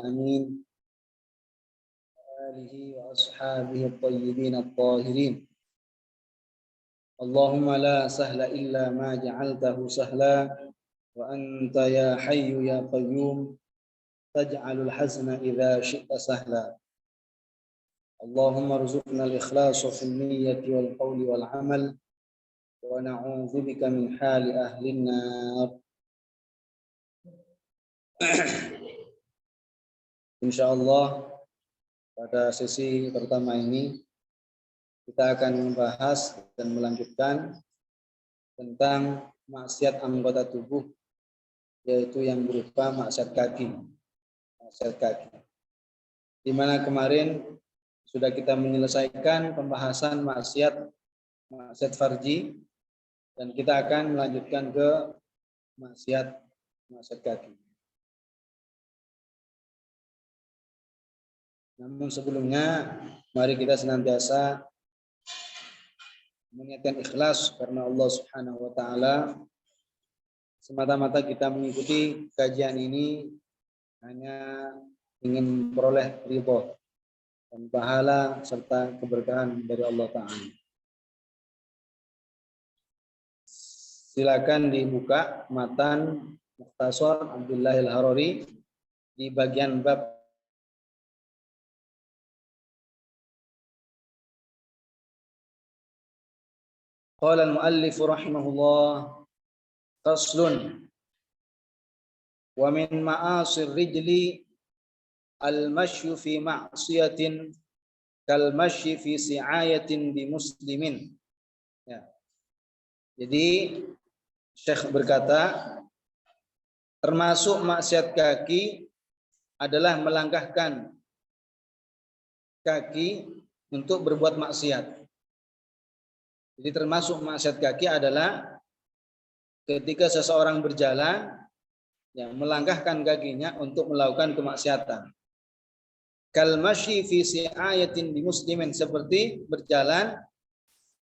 آمين آله وأصحابه الطيبين الطاهرين اللهم لا سهل إلا ما جعلته سهلا وأنت يا حي يا قيوم تجعل الحزن إذا شئت سهلا اللهم ارزقنا الإخلاص في النية والقول والعمل ونعوذ بك من حال أهل النار. Insyaallah pada sesi pertama ini kita akan membahas dan melanjutkan tentang maksiat anggota tubuh, yaitu yang berupa maksiat kaki. Di mana kemarin sudah kita menyelesaikan pembahasan maksiat farji dan kita akan melanjutkan ke maksiat kaki. Namun sebelumnya, mari kita senantiasa meniatkan ikhlas karena Allah Subhanahu wa taala. Semata-mata kita mengikuti kajian ini hanya ingin memperoleh ridha dan pahala serta keberkahan dari Allah taala. Silakan dibuka matan Mukhtasar Abdullah Al-Harari di bagian bab Qala al-muallif rahimahullah faslun wa min ma'asir rijli al-mashyu fi ma'siyatin kal mashyi fi si'ayatin bi muslimin. Ya. Jadi Syekh berkata termasuk maksiat kaki adalah melangkahkan kaki untuk berbuat maksiat. Jadi termasuk maksiat kaki adalah ketika seseorang berjalan yang melangkahkan kakinya untuk melakukan kemaksiatan. Kal masyi fi si'ayatin bi muslimin, seperti berjalan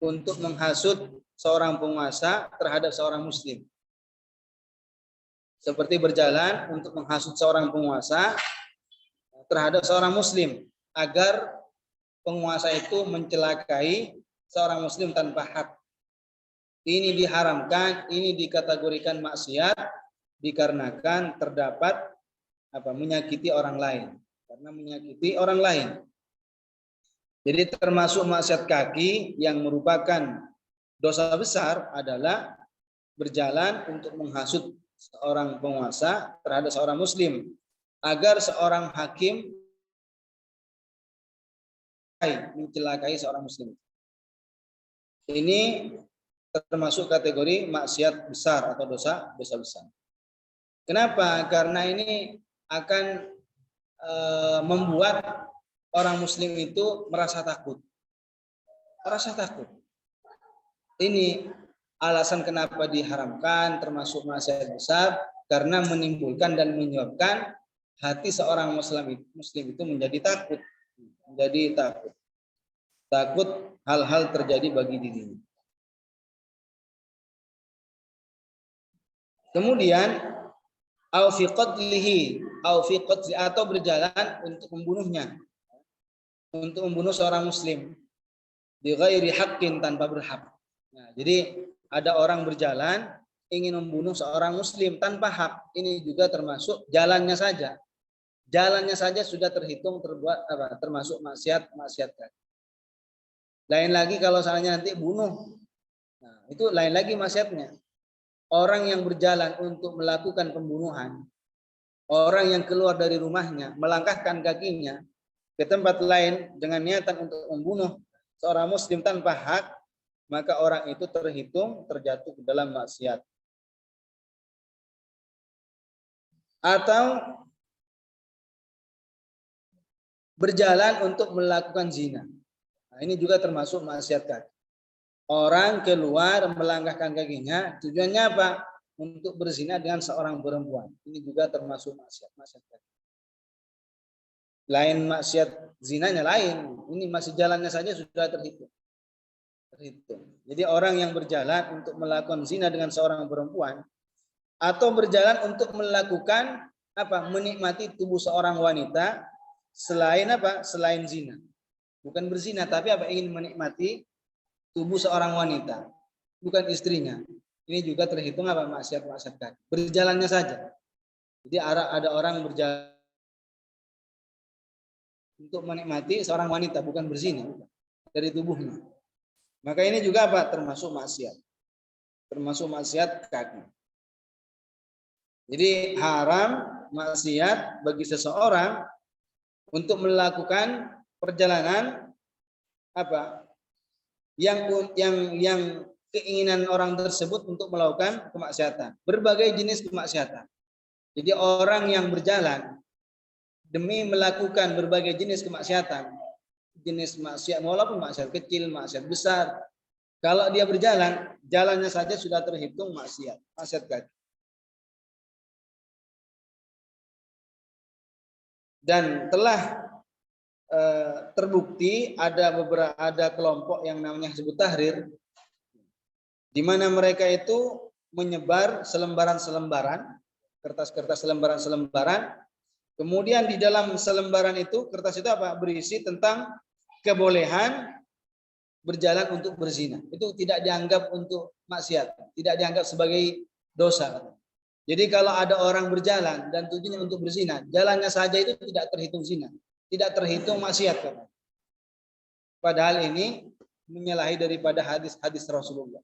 untuk menghasut seorang penguasa terhadap seorang muslim. Seperti berjalan untuk menghasut seorang penguasa terhadap seorang muslim agar penguasa itu mencelakai seorang muslim tanpa hak. Ini diharamkan, ini dikategorikan maksiat dikarenakan terdapat menyakiti orang lain. Karena menyakiti orang lain. Jadi termasuk maksiat kaki yang merupakan dosa besar adalah berjalan untuk menghasut seorang penguasa terhadap seorang muslim agar seorang hakim mencelakai seorang muslim. Ini termasuk kategori maksiat besar atau dosa besar. Kenapa? Karena ini akan membuat orang muslim itu merasa takut. Ini alasan kenapa diharamkan, termasuk maksiat besar, karena menimbulkan dan menyebabkan hati seorang muslim itu menjadi takut. Takut hal-hal terjadi bagi dirinya. Kemudian atau berjalan untuk membunuhnya, untuk membunuh seorang muslim bi ghairi haqqin, tanpa berhak. Nah, jadi ada orang berjalan ingin membunuh seorang muslim tanpa hak. Ini juga termasuk jalannya saja sudah terhitung termasuk maksiat kaki. Lain lagi kalau salahnya nanti bunuh. Nah, itu lain lagi maksiatnya. Orang yang berjalan untuk melakukan pembunuhan, orang yang keluar dari rumahnya, melangkahkan kakinya ke tempat lain dengan niatan untuk membunuh seorang muslim tanpa hak, maka orang itu terjatuh ke dalam maksiat. Atau berjalan untuk melakukan zina. Nah, ini juga termasuk maksiat kaki. Orang keluar melangkahkan kakinya, tujuannya apa? Untuk berzina dengan seorang perempuan. Ini juga termasuk maksiat kaki. Lain maksiat zinanya lain. Ini masih jalannya saja sudah terhitung. Jadi orang yang berjalan untuk melakukan zina dengan seorang perempuan atau berjalan untuk melakukan apa? Menikmati tubuh seorang wanita selain apa? Selain zina. Bukan berzina, tapi apa? Ingin menikmati tubuh seorang wanita, bukan istrinya. Ini juga terhitung apa? Maksiat-maksiat kaki. Berjalannya saja. Jadi ada orang berjalan untuk menikmati seorang wanita, bukan berzina, bukan. Dari tubuhnya. Maka ini juga apa? Termasuk maksiat. Termasuk maksiat kaki. Jadi haram maksiat bagi seseorang untuk melakukan perjalanan apa? Yang keinginan orang tersebut untuk melakukan kemaksiatan, berbagai jenis kemaksiatan. Jadi orang yang berjalan demi melakukan berbagai jenis kemaksiatan, jenis maksiat walaupun maksiat kecil, maksiat besar, kalau dia berjalan, jalannya saja sudah terhitung maksiat kaki. Dan telah terbukti ada kelompok yang namanya Hizbut Tahrir, di mana mereka itu menyebar selembaran-selembaran, kertas-kertas selembaran-selembaran. Kemudian di dalam selembaran itu, kertas itu apa? Berisi tentang kebolehan berjalan untuk berzina. Itu tidak dianggap untuk maksiat, tidak dianggap sebagai dosa. Jadi kalau ada orang berjalan dan tujuannya untuk berzina, jalannya saja itu tidak terhitung zina, tidak terhitung maksiat. Padahal ini menyalahi daripada hadis-hadis Rasulullah.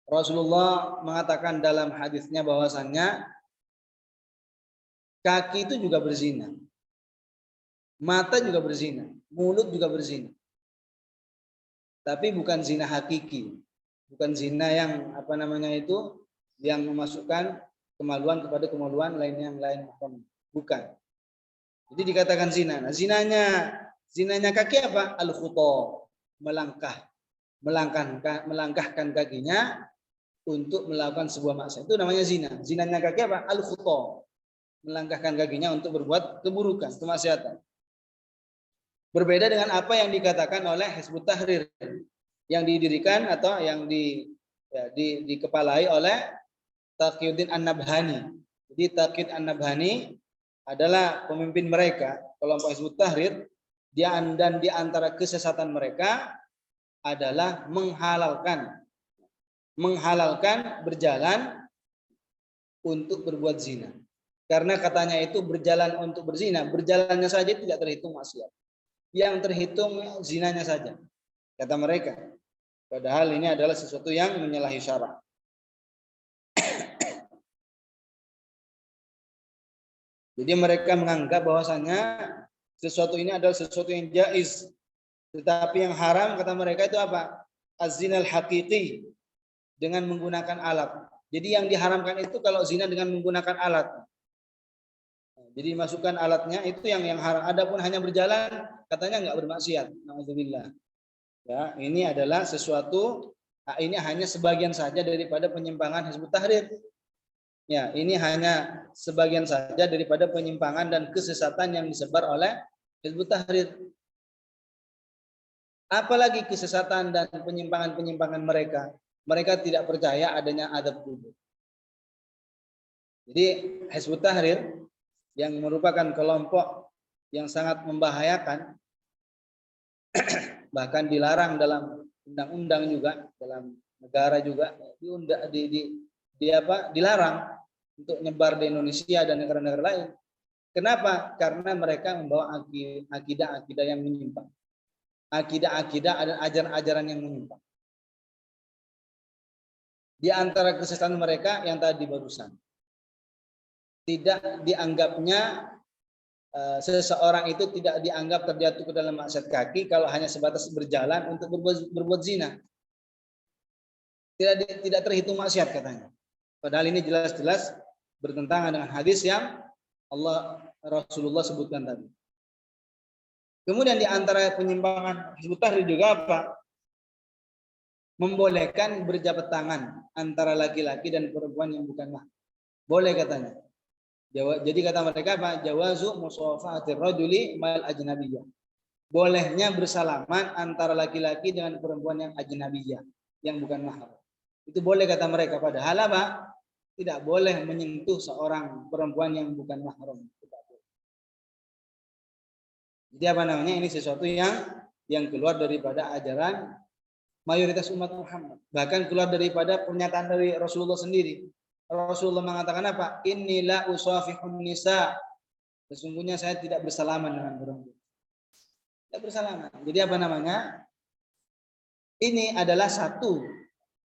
Rasulullah mengatakan dalam hadisnya bahwasannya kaki itu juga berzina, mata juga berzina, mulut juga berzina. Tapi bukan zina hakiki, bukan zina yang apa namanya itu, yang memasukkan kemaluan kepada kemaluan lain yang lain, bukan. Jadi dikatakan zina. Nah, zinanya kaki apa? Al-khuta, melangkahkan kakinya untuk melakukan sebuah maksiat. Itu namanya zina. Zinanya kaki apa? Al-khuta, melangkahkan kakinya untuk berbuat keburukan, kemaksiatan. Berbeda dengan apa yang dikatakan oleh Hizbut Tahrir yang didirikan atau yang dikepalai oleh Taqiyuddin An-Nabhani. Jadi Taqiyuddin An-Nabhani adalah pemimpin mereka, kelompok Hizbut Tahrir, dan di antara kesesatan mereka adalah menghalalkan berjalan untuk berbuat zina. Karena katanya itu berjalan untuk berzina, berjalannya saja tidak terhitung maksiat. Yang terhitung zinanya saja, kata mereka. Padahal ini adalah sesuatu yang menyalahi syara'. Jadi mereka menganggap bahwasanya sesuatu ini adalah sesuatu yang jaiz, tetapi yang haram kata mereka itu apa? Az-zinal haqiqi, dengan menggunakan alat. Jadi yang diharamkan itu kalau zina dengan menggunakan alat. Jadi masukkan alatnya itu yang haram. Adapun hanya berjalan katanya enggak bermaksiat. Nauzubillah. Ya, ini adalah sesuatu, ini hanya sebagian saja daripada penyimpangan Hizbut Tahrir. Ya, ini hanya sebagian saja daripada penyimpangan dan kesesatan yang disebar oleh Hizbut Tahrir. Apalagi kesesatan dan penyimpangan-penyimpangan mereka. Mereka tidak percaya adanya azab kubur. Jadi Hizbut Tahrir yang merupakan kelompok yang sangat membahayakan, bahkan dilarang dalam undang-undang juga, dalam negara juga dilarang untuk nyebar di Indonesia dan negara-negara lain. Kenapa? Karena mereka membawa akidah-akidah yang menyimpang, akidah-akidah dan ajaran-ajaran yang menyimpang. Di antara kesesatan mereka yang tadi barusan, tidak dianggapnya seseorang itu tidak dianggap terjatuh ke dalam maksiat kaki kalau hanya sebatas berjalan untuk berbuat zina. Tidak terhitung maksiat katanya. Padahal ini jelas-jelas bertentangan dengan hadis yang Rasulullah sebutkan tadi. Kemudian di antara penyimpangan Hizbut Tahrir juga apa? Membolehkan berjabat tangan antara laki-laki dan perempuan yang bukan mahram. Boleh katanya. Jadi kata mereka apa? Jawazu musafahatir rajuli mal ajnabiyyah. Bolehnya bersalaman antara laki-laki dengan perempuan yang ajnabiyyah, yang bukan mahram. Itu boleh kata mereka. Padahal apa? tidak boleh menyentuh seorang perempuan yang bukan mahram. Jadi apa namanya, ini sesuatu yang keluar daripada ajaran mayoritas umat Muhammad. Bahkan keluar daripada pernyataan dari Rasulullah sendiri. Rasulullah mengatakan apa? Inilah usafihun nisa. Sesungguhnya saya tidak bersalaman dengan perempuan. Tidak bersalaman. Jadi apa namanya? Ini adalah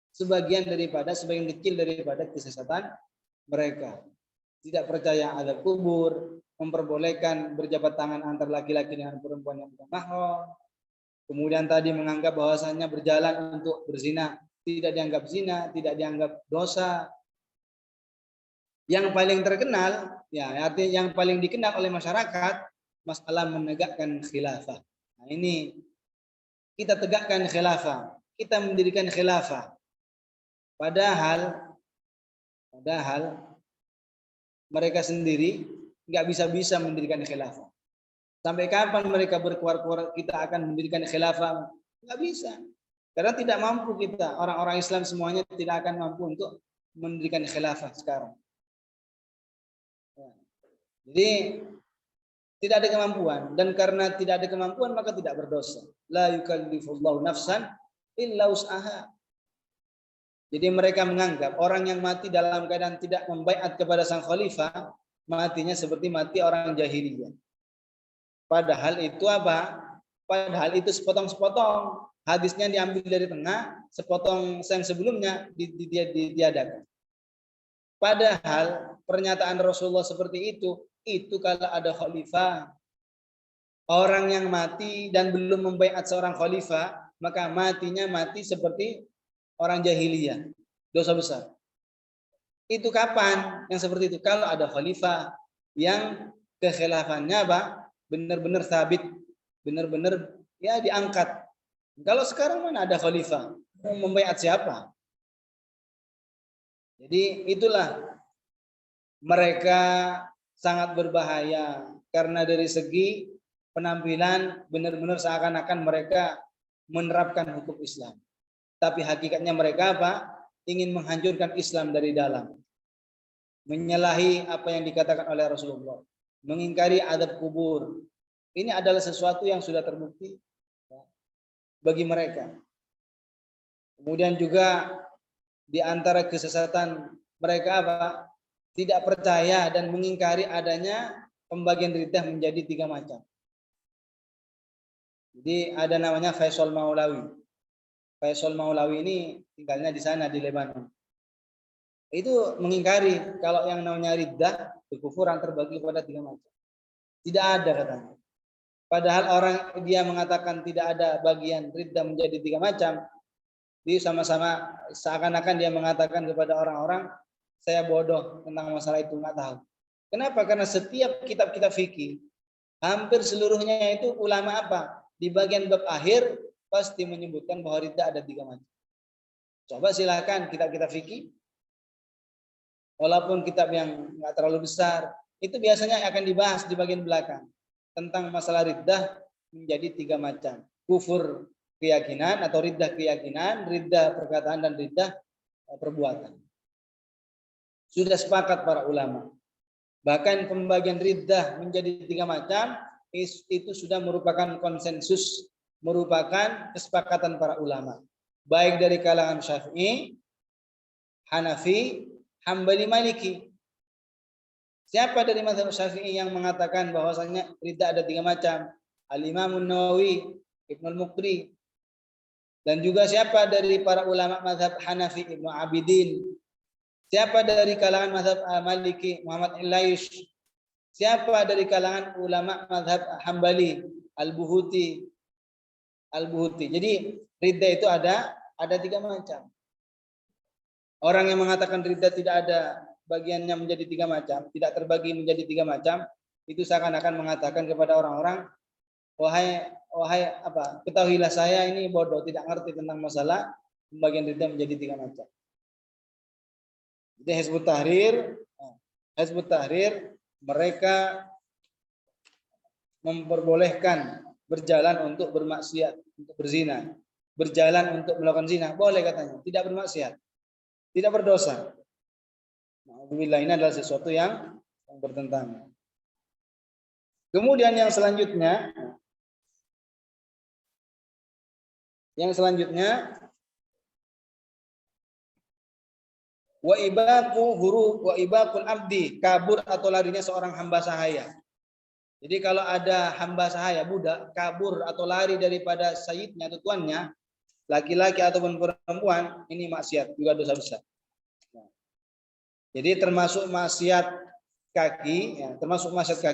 sebagian kecil daripada kesesatan mereka. Tidak percaya ada kubur, memperbolehkan berjabat tangan antar laki-laki dengan perempuan yang bukan mahram. Kemudian tadi menganggap bahwasanya berjalan untuk berzina tidak dianggap zina, tidak dianggap dosa. Yang paling terkenal, ya artinya yang paling dikenal oleh masyarakat, masalah menegakkan khilafah. Nah, ini kita tegakkan khilafah, kita mendirikan khilafah. Padahal mereka sendiri nggak bisa mendirikan khilafah. Sampai kapan mereka berkuar-kuar kita akan mendirikan khilafah? Nggak bisa. Karena tidak mampu kita, orang-orang Islam semuanya tidak akan mampu untuk mendirikan khilafah sekarang. Jadi tidak ada kemampuan, dan karena tidak ada kemampuan maka tidak berdosa. La yukallifullahu nafsan illa wus'aha. Jadi mereka menganggap orang yang mati dalam keadaan tidak membaiat kepada sang khalifah, matinya seperti mati orang jahiliyah. Padahal itu apa? Padahal itu sepotong-sepotong. Hadisnya diambil dari tengah, sepotong yang sebelumnya ditiadakan. Padahal pernyataan Rasulullah seperti itu kalau ada khalifah, orang yang mati dan belum membaiat seorang khalifah, maka matinya mati seperti orang jahiliyah, dosa besar. Itu kapan yang seperti itu? Kalau ada khalifah yang kekhilafannya apa? Benar-benar sabit, benar-benar ya diangkat. Kalau sekarang mana ada khalifah? Mau membaiat siapa? Jadi itulah mereka sangat berbahaya karena dari segi penampilan benar-benar seakan-akan mereka menerapkan hukum Islam. Tapi hakikatnya mereka apa? Ingin menghancurkan Islam dari dalam. Menyalahi apa yang dikatakan oleh Rasulullah. Mengingkari adab kubur. Ini adalah sesuatu yang sudah terbukti bagi mereka. Kemudian juga di antara kesesatan mereka apa? Tidak percaya dan mengingkari adanya pembagian riddah menjadi 3 macam. Jadi ada namanya Faisal Maulawi. Faisal Maulawi ini tinggalnya di sana di Lebanon. Itu mengingkari kalau yang namanya riddah, kekufuran terbagi pada 3 macam. Tidak ada katanya. Padahal orang dia mengatakan tidak ada bagian riddah menjadi 3 macam. Jadi sama-sama seakan-akan dia mengatakan kepada orang-orang, saya bodoh tentang masalah itu, nggak tahu. Kenapa? Karena setiap kitab-kitab fikih, hampir seluruhnya itu ulama apa? Di bagian bab akhir pasti menyebutkan bahwa riddah ada 3 macam. Coba silakan kitab-kitab fikih, walaupun kitab yang nggak terlalu besar, itu biasanya akan dibahas di bagian belakang tentang masalah riddah menjadi 3 macam. Kufur keyakinan atau riddah keyakinan, riddah perkataan, dan riddah perbuatan. Sudah sepakat para ulama. Bahkan pembagian riddah menjadi 3 macam itu sudah merupakan konsensus, merupakan kesepakatan para ulama. Baik dari kalangan Syafi'i, Hanafi, Hambali, Maliki. Siapa dari mazhab Syafi'i yang mengatakan bahwasanya riddah ada 3 macam? Al-Imam An-Nawawi, Ibnu Al-Muqri. Dan juga siapa dari para ulama mazhab Hanafi, Ibnu Abidin. Siapa dari kalangan mazhab Maliki, Muhammad Al-Laish. Siapa dari kalangan ulama mazhab Hambali, Al-Buhuti. Jadi riddah itu ada 3 macam. Orang yang mengatakan riddah tidak ada bagiannya menjadi 3 macam, tidak terbagi menjadi 3 macam, itu seakan-akan mengatakan kepada orang-orang, wahai apa? Ketahuilah saya ini bodoh, tidak ngerti tentang masalah pembagian riddah menjadi 3 macam. Jadi Hizbut Tahrir mereka memperbolehkan berjalan untuk bermaksiat, untuk berzina, berjalan untuk melakukan zina, boleh katanya, tidak bermaksiat, tidak berdosa. Na'udzubillah, ini adalah sesuatu yang bertentangan. Kemudian yang selanjutnya wa ibaqul abdi, kabur atau larinya seorang hamba sahaya. Jadi kalau ada hamba sahaya budak kabur atau lari daripada sayyidnya atau tuannya, laki-laki ataupun perempuan, ini maksiat, juga dosa besar. Jadi termasuk maksiat kaki, ya, termasuk maksiat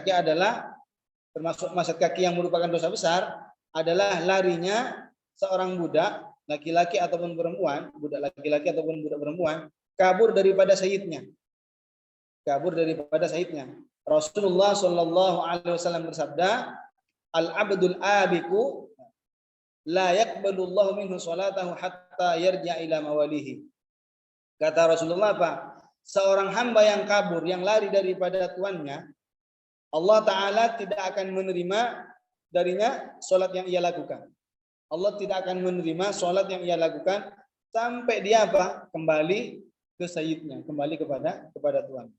kaki yang merupakan dosa besar adalah larinya seorang budak laki-laki ataupun perempuan, budak laki-laki ataupun budak perempuan kabur daripada sayyidnya. Rasulullah Shallallahu Alaihi Wasallam bersabda, al-abdul abiku la yaqbalullahu minhu salatahu hatta yarja ila mawalihi. Kata Rasulullah apa? Seorang hamba yang kabur, yang lari daripada tuannya, Allah Ta'ala tidak akan menerima darinya sholat yang ia lakukan. Allah tidak akan menerima sholat yang ia lakukan sampai dia apa? Kembali ke sayyidnya, kembali kepada Tuhan.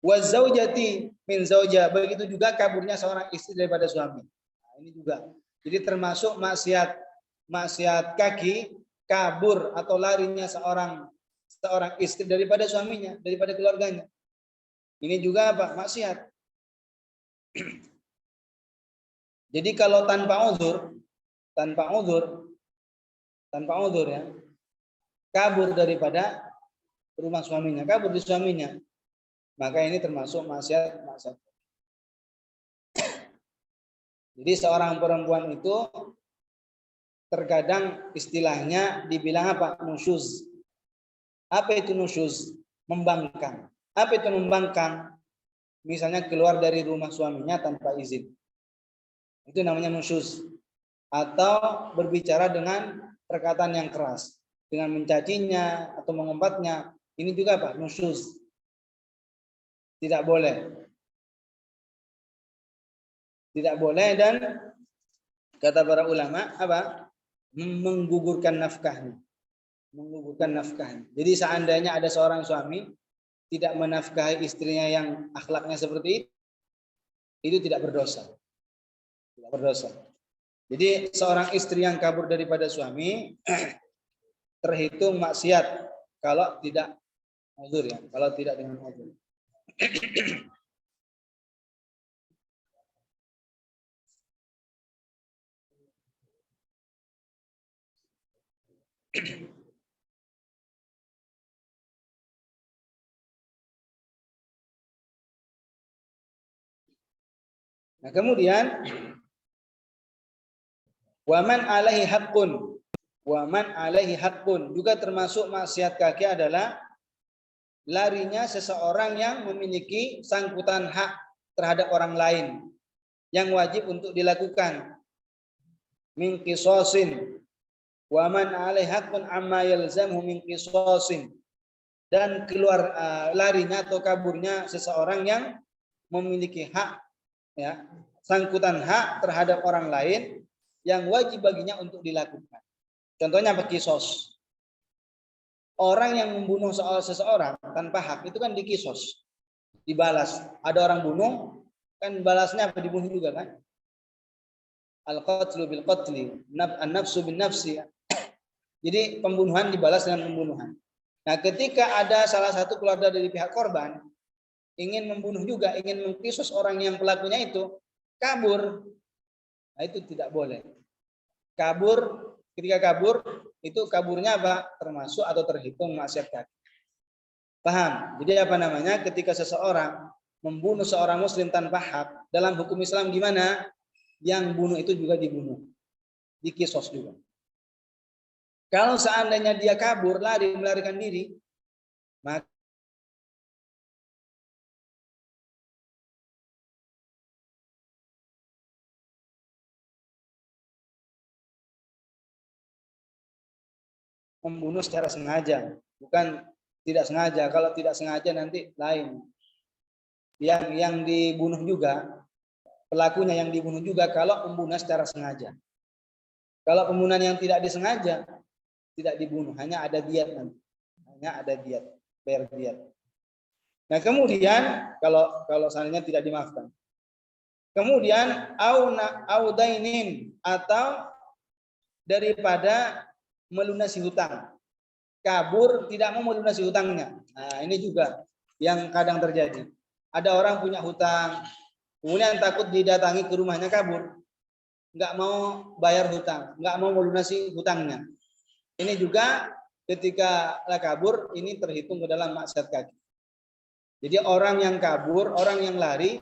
Wa zaujati min zauja, begitu juga kaburnya seorang istri daripada suami. Nah, ini juga. Jadi termasuk maksiat kaki, kabur atau larinya seorang istri daripada suaminya, daripada keluarganya. Ini juga apa? Maksiat. Jadi kalau tanpa uzur ya, kabur daripada rumah suaminya, kabur di suaminya, maka ini termasuk maksiat. Jadi seorang perempuan itu terkadang istilahnya dibilang apa? Nusyuz. Apa itu nusyuz? Membangkang. Apa itu membangkang? Misalnya keluar dari rumah suaminya tanpa izin. Itu namanya nusyuz. Atau berbicara dengan perkataan yang keras, dengan mencacinya atau mengumbatnya. Ini juga apa? Nusyuz. Tidak boleh. Tidak boleh, dan kata para ulama apa? Menggugurkan nafkahnya. Jadi seandainya ada seorang suami tidak menafkahi istrinya yang akhlaknya seperti itu tidak berdosa. Jadi seorang istri yang kabur daripada suami terhitung maksiat kalau tidak uzur ya, kalau tidak dengan uzur. Nah, kemudian waman alaihi haqqun juga termasuk maksiat kaki adalah larinya seseorang yang memiliki sangkutan hak terhadap orang lain yang wajib untuk dilakukan. Min qisasin waman alaihi haqqun amma yalzamhu min qisasin, dan keluar larinya atau kaburnya seseorang yang memiliki hak ya, sangkutan hak terhadap orang lain yang wajib baginya untuk dilakukan. Contohnya apa? Kisos. Orang yang membunuh seseorang tanpa hak itu kan dikisos, dibalas. Ada orang bunuh, kan balasnya apa? Dibunuh juga kan? Al-qatlu bil qatli, an-nafsu bin nafsi. Jadi pembunuhan dibalas dengan pembunuhan. Nah, ketika ada salah satu keluarga dari pihak korban ingin membunuh juga, ingin mengkisos orang yang pelakunya itu, kabur. Nah, itu tidak boleh. Ketika kabur, itu kaburnya apa? Termasuk atau terhitung maksiat kaki. Paham? Jadi apa namanya? Ketika seseorang membunuh seorang muslim tanpa hak, dalam hukum Islam gimana? Yang bunuh itu juga dibunuh. Dikisos juga. Kalau seandainya dia kabur, melarikan diri, maka membunuh secara sengaja, bukan tidak sengaja. Kalau tidak sengaja nanti lain. Yang dibunuh juga, pelakunya yang dibunuh juga kalau membunuh secara sengaja. Kalau pembunuhan yang tidak disengaja, tidak dibunuh, hanya ada diat nanti. Hanya ada diat. bayar diat. Nah, kemudian kalau seandainya tidak dimaafkan. Kemudian audainin atau daripada melunasi hutang. Kabur tidak mau melunasi hutangnya. Nah, ini juga yang kadang terjadi. Ada orang punya hutang, kemudian takut didatangi ke rumahnya, kabur. Nggak mau bayar hutang, nggak mau melunasi hutangnya. Ini juga ketika kabur, ini terhitung ke dalam maksiat kaki. Jadi orang yang kabur, orang yang lari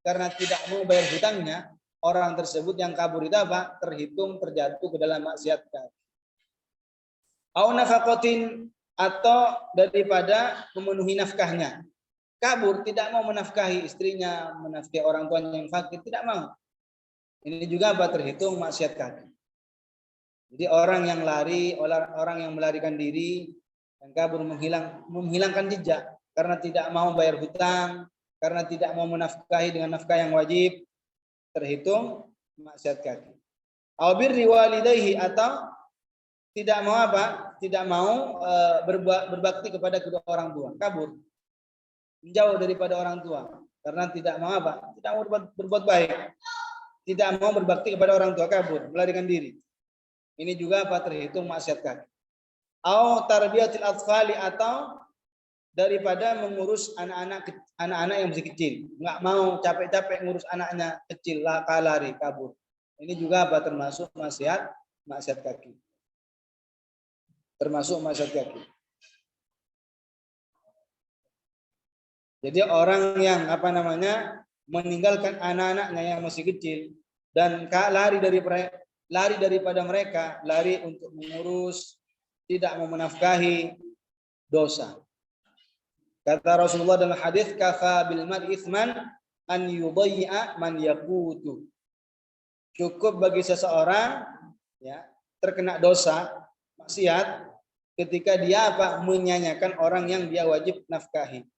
karena tidak mau bayar hutangnya, orang tersebut yang kabur itu apa? Terhitung terjatuh ke dalam maksiat kaki. Au nafaqatin atau daripada memenuhi nafkahnya. Kabur tidak mau menafkahi istrinya, menafkahi orang tuanya yang fakir, tidak mau. Ini juga apa? Terhitung maksiat kaki. Jadi orang yang lari, orang yang melarikan diri dan kabur menghilangkan jejak karena tidak mau bayar hutang, karena tidak mau menafkahi dengan nafkah yang wajib, terhitung maksiat kaki. Au birri walidayhi atau tidak mau apa? Tidak mau berbakti kepada kedua orang tua, kabur. Menjauh daripada orang tua karena tidak mau apa? Tidak mau berbuat baik. Tidak mau berbakti kepada orang tua, kabur, melarikan diri. Ini juga apa? Terhitung maksiat kaki. Au tarbiyatil atfali atau daripada mengurus anak-anak yang masih kecil, nggak mau capek-capek ngurus anaknya kecil, lari, kabur. Ini juga apa? Termasuk maksiat kaki. Termasuk maksiat kaki. Jadi orang yang meninggalkan anak-anaknya yang masih kecil dan lari daripada mereka, lari untuk mengurus, tidak mau menafkahi, dosa. Kata Rasulullah dalam hadis, kafa bil mar'i itsman an yudayya man yaqutu. Cukup bagi seseorang ya terkena dosa maksiat ketika dia menyanyiakan orang yang dia wajib nafkahi.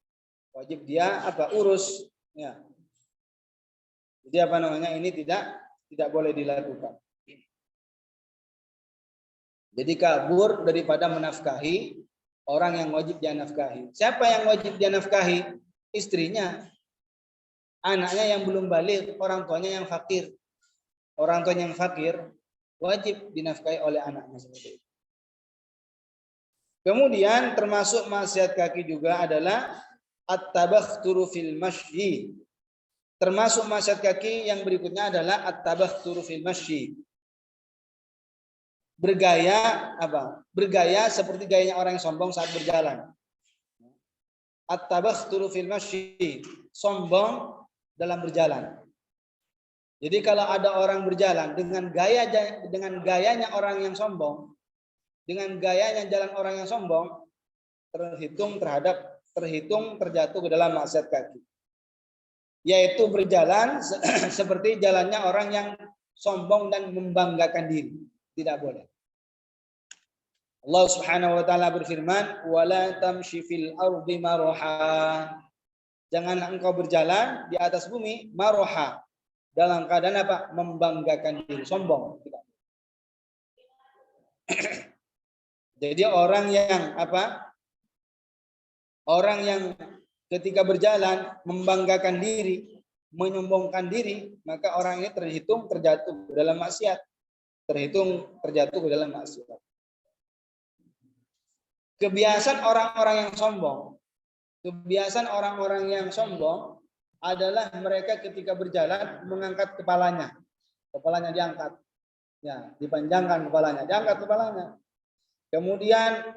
Wajib dia urus ya. Jadi ini tidak boleh dilakukan. Jadi kabur daripada menafkahi orang yang wajib dia nafkahi. Siapa yang wajib dia nafkahi? Istrinya. Anaknya yang belum balik, orang tuanya yang fakir. Orang tuanya yang fakir wajib dinafkahi oleh anaknya seperti itu. Kemudian termasuk maksiat kaki juga adalah at-tabakhturu fil masyi. Termasuk maksiat kaki yang berikutnya adalah at-tabakhturu fil masyi. Bergaya seperti gayanya orang yang sombong saat berjalan. At-tabakhturu fil masyi, sombong dalam berjalan. Jadi kalau ada orang berjalan dengan gayanya orang yang sombong, dengan gayanya jalan orang yang sombong, terhitung terjatuh ke dalam maksiat kaki. Yaitu berjalan seperti jalannya orang yang sombong dan membanggakan diri. Tidak boleh. Allah Subhanahu wa taala berfirman, "Wala tamshi fil ardi maroha." Janganlah engkau berjalan di atas bumi maroha, dalam keadaan membanggakan diri, sombong. Jadi orang yang ketika berjalan membanggakan diri, menyombongkan diri, maka orang ini terhitung terjatuh dalam maksiat. Terhitung terjatuh ke dalam maksiat. Kebiasaan orang-orang yang sombong adalah mereka ketika berjalan mengangkat kepalanya. Kepalanya diangkat. Ya, dipanjangkan kepalanya, diangkat kepalanya. Kemudian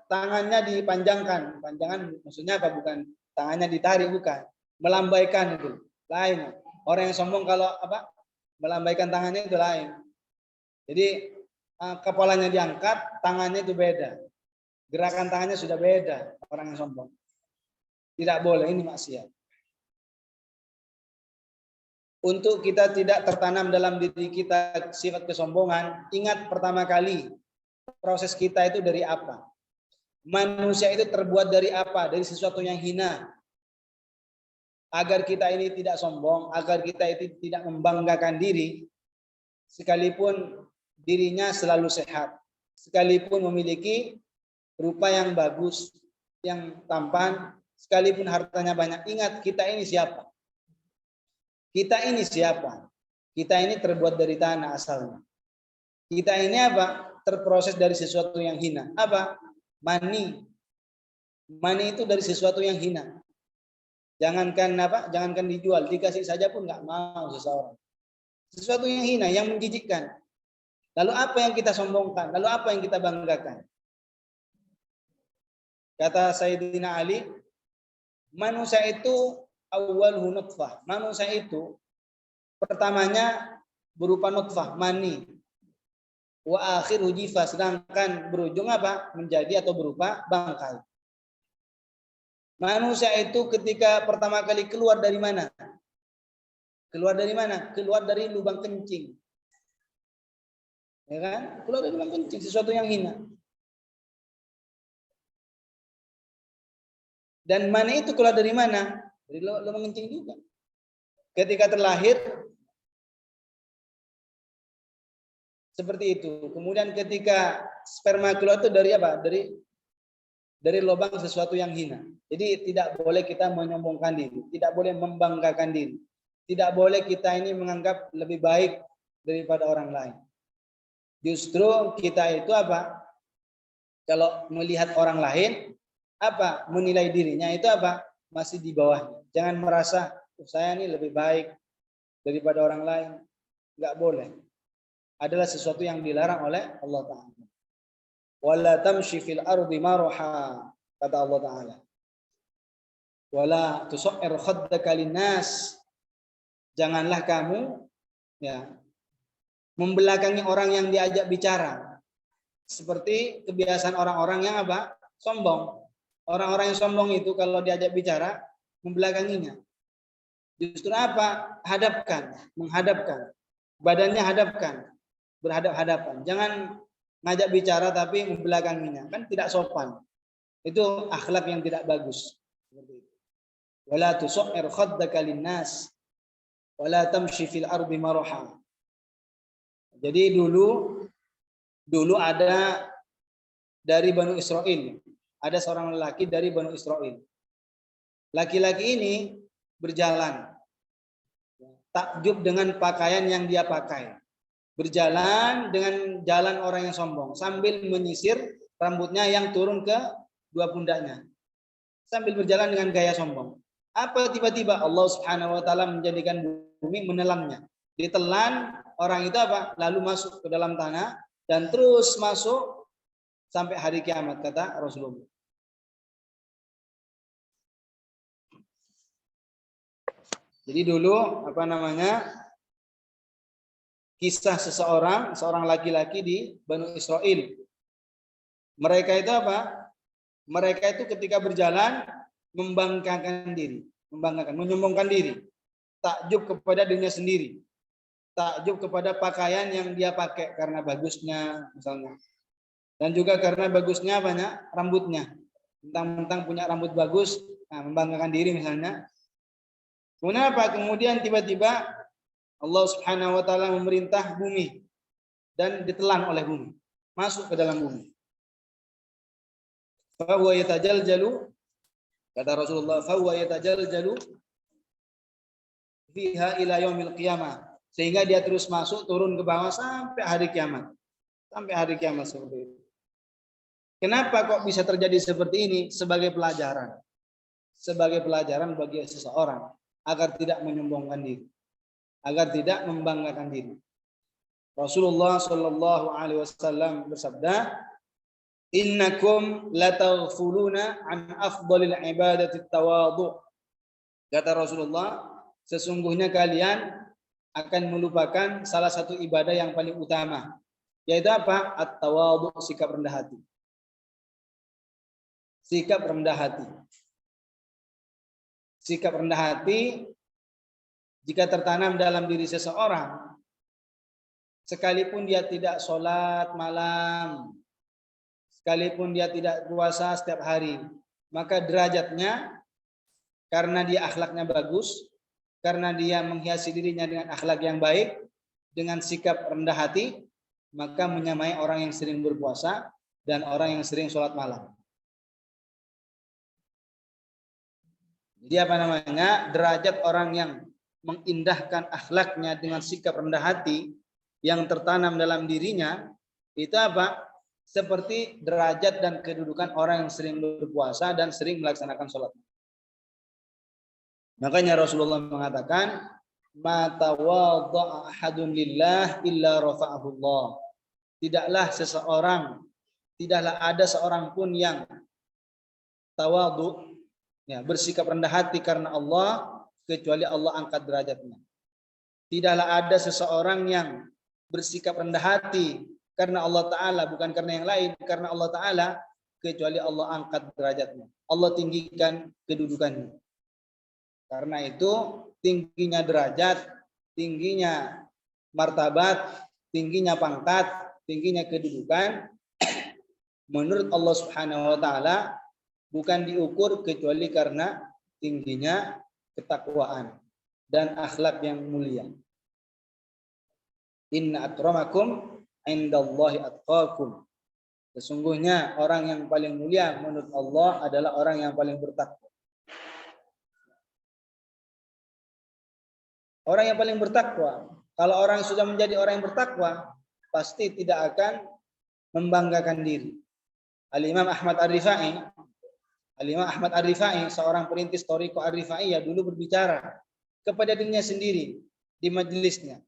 tangannya dipanjangkan. Panjangan maksudnya bukan tangannya ditarik, bukan. Melambaikan itu. Lain. Orang yang sombong kalau melambaikan tangannya itu lain. Jadi kepalanya diangkat, tangannya itu beda. Gerakan tangannya sudah beda, orang yang sombong. Tidak boleh, ini maksiat. Untuk kita tidak tertanam dalam diri kita sifat kesombongan, ingat pertama kali proses kita itu dari apa? Manusia itu terbuat dari apa? Dari sesuatu yang hina. Agar kita ini tidak sombong, agar kita itu tidak membanggakan diri, sekalipun dirinya selalu sehat, sekalipun memiliki rupa yang bagus, yang tampan, sekalipun hartanya banyak. Ingat, kita ini siapa? Kita ini siapa? Kita ini terbuat dari tanah asalnya. Kita ini apa? Terproses dari sesuatu yang hina. Apa? Mani. Mani itu dari sesuatu yang hina. Jangankan apa? Jangankan dijual, dikasih saja pun nggak mau seseorang. Sesuatu yang hina, yang menjijikkan. Lalu apa yang kita sombongkan? Lalu apa yang kita banggakan? Kata Sayyidina Ali, manusia itu awwaluhu nutfah. Manusia itu pertamanya berupa nutfah, mani. Wa akhiru jifah, sedangkan berujung apa? Menjadi atau berupa bangkai. Manusia itu ketika pertama kali keluar dari mana? Keluar dari mana? Keluar dari lubang kencing. Ya kan? Keluar dari lubang kencing, sesuatu yang hina. Dan mani itu keluar dari mana? Dari lubang kencing juga. Ketika terlahir seperti itu. Kemudian ketika sperma keluar itu dari apa? Dari lubang sesuatu yang hina. Jadi tidak boleh kita menyombongkan diri, tidak boleh membanggakan diri. Tidak boleh kita ini menganggap lebih baik daripada orang lain. Justru kita itu apa? Kalau melihat orang lain, apa? Menilai dirinya itu apa? Masih di bawahnya. Jangan merasa saya ini lebih baik daripada orang lain. Enggak boleh. Adalah sesuatu yang dilarang oleh Allah Ta'ala. Wala tamshi fil ardi maraha, kata Allah Ta'ala. Wala tusair khaddaka linnas. Janganlah kamu ya membelakangi orang yang diajak bicara. Seperti kebiasaan orang-orang yang apa? Sombong. Orang-orang yang sombong itu kalau diajak bicara membelakanginya. Justru apa? Hadapkan, menghadapkan. Badannya hadapkan, berhadap-hadapan. Jangan ngajak bicara tapi membelakanginya. Kan tidak sopan. Itu akhlak yang tidak bagus. Wala tusair khaddaka linnas. Wala tamshi fil ardi maraha. Jadi dulu ada dari Banu Israel, ada seorang lelaki dari Banu Israel. Laki-laki ini berjalan, takjub dengan pakaian yang dia pakai. Berjalan dengan jalan orang yang sombong, sambil menyisir rambutnya yang turun ke dua pundaknya. Sambil berjalan dengan gaya sombong. Apa tiba-tiba Allah Subhanahu wa taala menjadikan bumi menelannya. Ditelan orang itu apa? Lalu masuk ke dalam tanah dan terus masuk sampai hari kiamat, kata Rasulullah. Jadi dulu kisah seorang laki-laki di Banu Israel. Mereka itu apa? Mereka itu ketika berjalan membanggakan diri, menyombongkan diri, takjub kepada dirinya sendiri, takjub kepada pakaian yang dia pakai karena bagusnya misalnya, dan juga karena bagusnya banyak rambutnya, mentang-mentang punya rambut bagus, nah, membanggakan diri misalnya. Kenapa? Kemudian tiba-tiba Allah Subhanahu wa taala memerintah bumi dan ditelan oleh bumi, masuk ke dalam bumi. Fa huwa yatajaljalu, kata Rasulullah, fa huwa yatajaljalu fiha ila yaumil qiyamah, sehingga dia terus masuk turun ke bawah sampai hari kiamat. Sampai hari kiamat seperti itu. Kenapa kok bisa terjadi seperti ini? Sebagai pelajaran. Sebagai pelajaran bagi seseorang agar tidak menyombongkan diri, agar tidak membanggakan diri. Rasulullah Shallallahu Alaihi Wasallam bersabda, "Innakum lataghfuluna an afdalil ibadati tawadu." Kata Rasulullah, sesungguhnya kalian akan melupakan salah satu ibadah yang paling utama, yaitu apa? At-tawadu, sikap rendah hati. Sikap rendah hati. Sikap rendah hati jika tertanam dalam diri seseorang, sekalipun dia tidak sholat malam, sekalipun dia tidak puasa setiap hari, maka derajatnya karena dia akhlaknya bagus, karena dia menghiasi dirinya dengan akhlak yang baik, dengan sikap rendah hati, maka menyamai orang yang sering berpuasa dan orang yang sering sholat malam. Jadi apa namanya? Derajat orang yang mengindahkan akhlaknya dengan sikap rendah hati yang tertanam dalam dirinya itu apa? Seperti derajat dan kedudukan orang yang sering berpuasa dan sering melaksanakan sholat. Makanya Rasulullah mengatakan, "Ma tawadda'a ahadun lillah illa rafa'ahu Allah." Tidaklah ada seorang pun yang tawadhu, ya, bersikap rendah hati karena Allah, kecuali Allah angkat derajatnya. Tidaklah ada seseorang yang bersikap rendah hati karena Allah Ta'ala, bukan karena yang lain, karena Allah Ta'ala, kecuali Allah angkat derajatnya. Allah tinggikan kedudukannya. Karena itu tingginya derajat, tingginya martabat, tingginya pangkat, tingginya kedudukan menurut Allah Subhanahu wa taala bukan diukur kecuali karena tingginya ketakwaan dan akhlak yang mulia. Inna akramakum indallahi atqakum. Sesungguhnya orang yang paling mulia menurut Allah adalah orang yang paling bertakwa. Orang yang paling bertakwa. Kalau orang sudah menjadi orang yang bertakwa, pasti tidak akan membanggakan diri. Al-Imam Ahmad Ar-Rifai, seorang perintis Thariqah Ar-Rifaiyah, dulu berbicara kepada dirinya sendiri di majelisnya.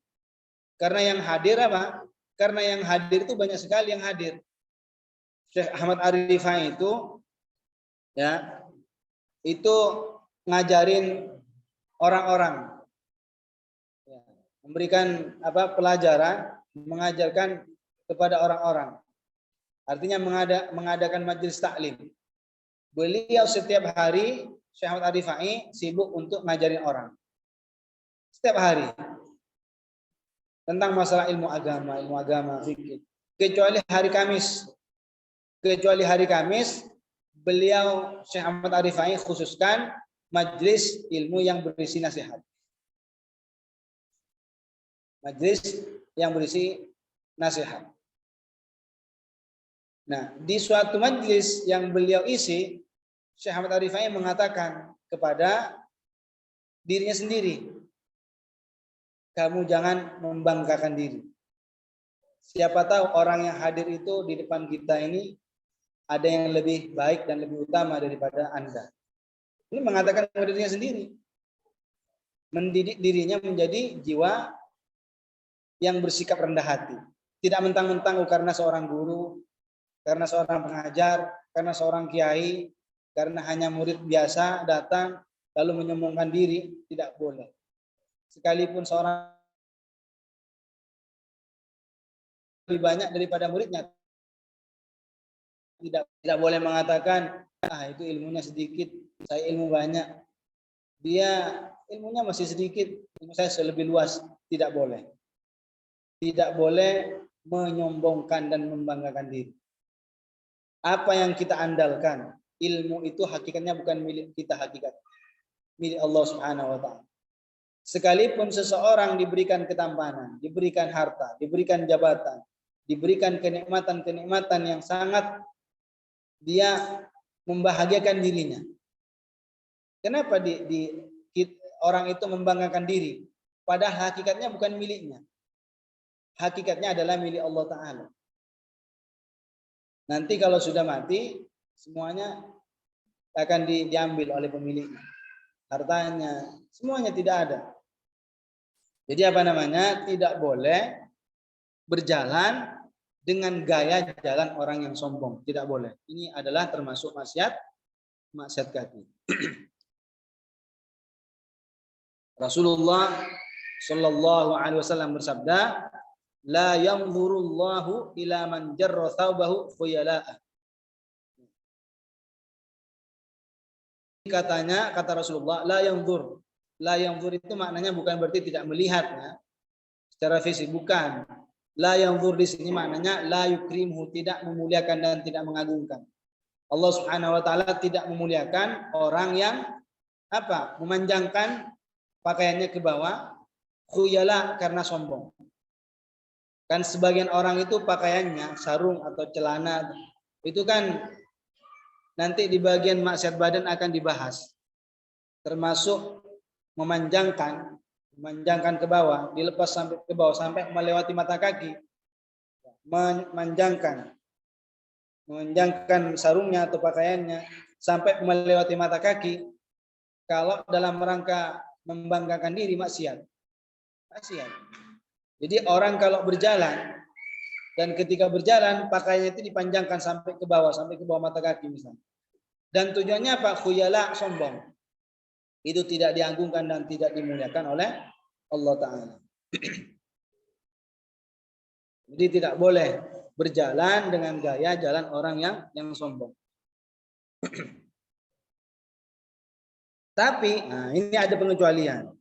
Karena yang hadir apa? Karena yang hadir itu banyak sekali yang hadir. Syekh Ahmad Ar-Rifai itu, ya, itu ngajarin orang-orang, ya, memberikan apa? Pelajaran, mengajarkan kepada orang-orang. Artinya mengadakan majelis taklim. Beliau setiap hari, Syekh Ahmad Ar-Rifai sibuk untuk ngajarin orang. Setiap hari. Tentang masalah ilmu agama, fikih. Kecuali hari Kamis, beliau Syekh Ahmad Ar-Rifai khususkan majelis ilmu yang berisi nasihat. Majelis yang berisi nasihat. Nah, di suatu majelis yang beliau isi, Syekh Ahmad Ar-Rifai mengatakan kepada dirinya sendiri, kamu jangan membanggakan diri. Siapa tahu orang yang hadir itu di depan kita ini ada yang lebih baik dan lebih utama daripada Anda. Ini mengatakan kepada dirinya sendiri. Mendidik dirinya menjadi jiwa yang bersikap rendah hati. Tidak mentang-mentang karena seorang guru, karena seorang pengajar, karena seorang kiai, karena hanya murid biasa datang lalu menyombongkan diri, tidak boleh. Sekalipun seorang lebih banyak daripada muridnya, tidak boleh mengatakan, itu ilmunya sedikit, saya ilmu banyak. Dia ilmunya masih sedikit, ilmu saya lebih luas. Tidak boleh. Tidak boleh menyombongkan dan membanggakan diri. Apa yang kita andalkan, ilmu itu hakikatnya bukan milik kita, milik Allah Subhanahu wa taala. Sekalipun seseorang diberikan ketampanan, diberikan harta, diberikan jabatan, diberikan kenikmatan-kenikmatan yang sangat dia membahagiakan dirinya. Kenapa orang itu membanggakan diri? Padahal hakikatnya bukan miliknya. Hakikatnya adalah milik Allah Ta'ala. Nanti kalau sudah mati, semuanya akan diambil oleh pemiliknya. Hartanya, semuanya tidak ada. Jadi apa namanya? Tidak boleh berjalan dengan gaya jalan orang yang sombong. Tidak boleh. Ini adalah termasuk maksiat kaki. Rasulullah Shallallahu Alaihi Wasallam bersabda, la yanzurullahu ila man jarra thawbahu khuyala'a. Kata Rasulullah, la yanzur. La yanzur itu maknanya bukan berarti tidak melihat, ya, secara fisik, bukan. La yanzur di sini maknanya la yukrimhu, tidak memuliakan dan tidak mengagungkan. Allah Subhanahu wa taala tidak memuliakan orang yang apa? Memanjangkan pakaiannya ke bawah, khuyala, karena sombong. Kan sebagian orang itu pakaiannya sarung atau celana itu kan nanti di bagian maksiat badan akan dibahas. termasuk memanjangkan ke bawah, dilepas sampai ke bawah sampai melewati mata kaki, memanjangkan sarungnya atau pakaiannya sampai melewati mata kaki, kalau dalam rangka membanggakan diri maksiat. Jadi orang kalau berjalan dan ketika berjalan pakaiannya itu dipanjangkan sampai ke bawah mata kaki misalnya. Dan tujuannya apa? Khuyala, sombong. Itu tidak diagungkan dan tidak dimuliakan oleh Allah Ta'ala. Jadi tidak boleh berjalan dengan gaya jalan orang yang sombong. Tapi ini ada pengecualian.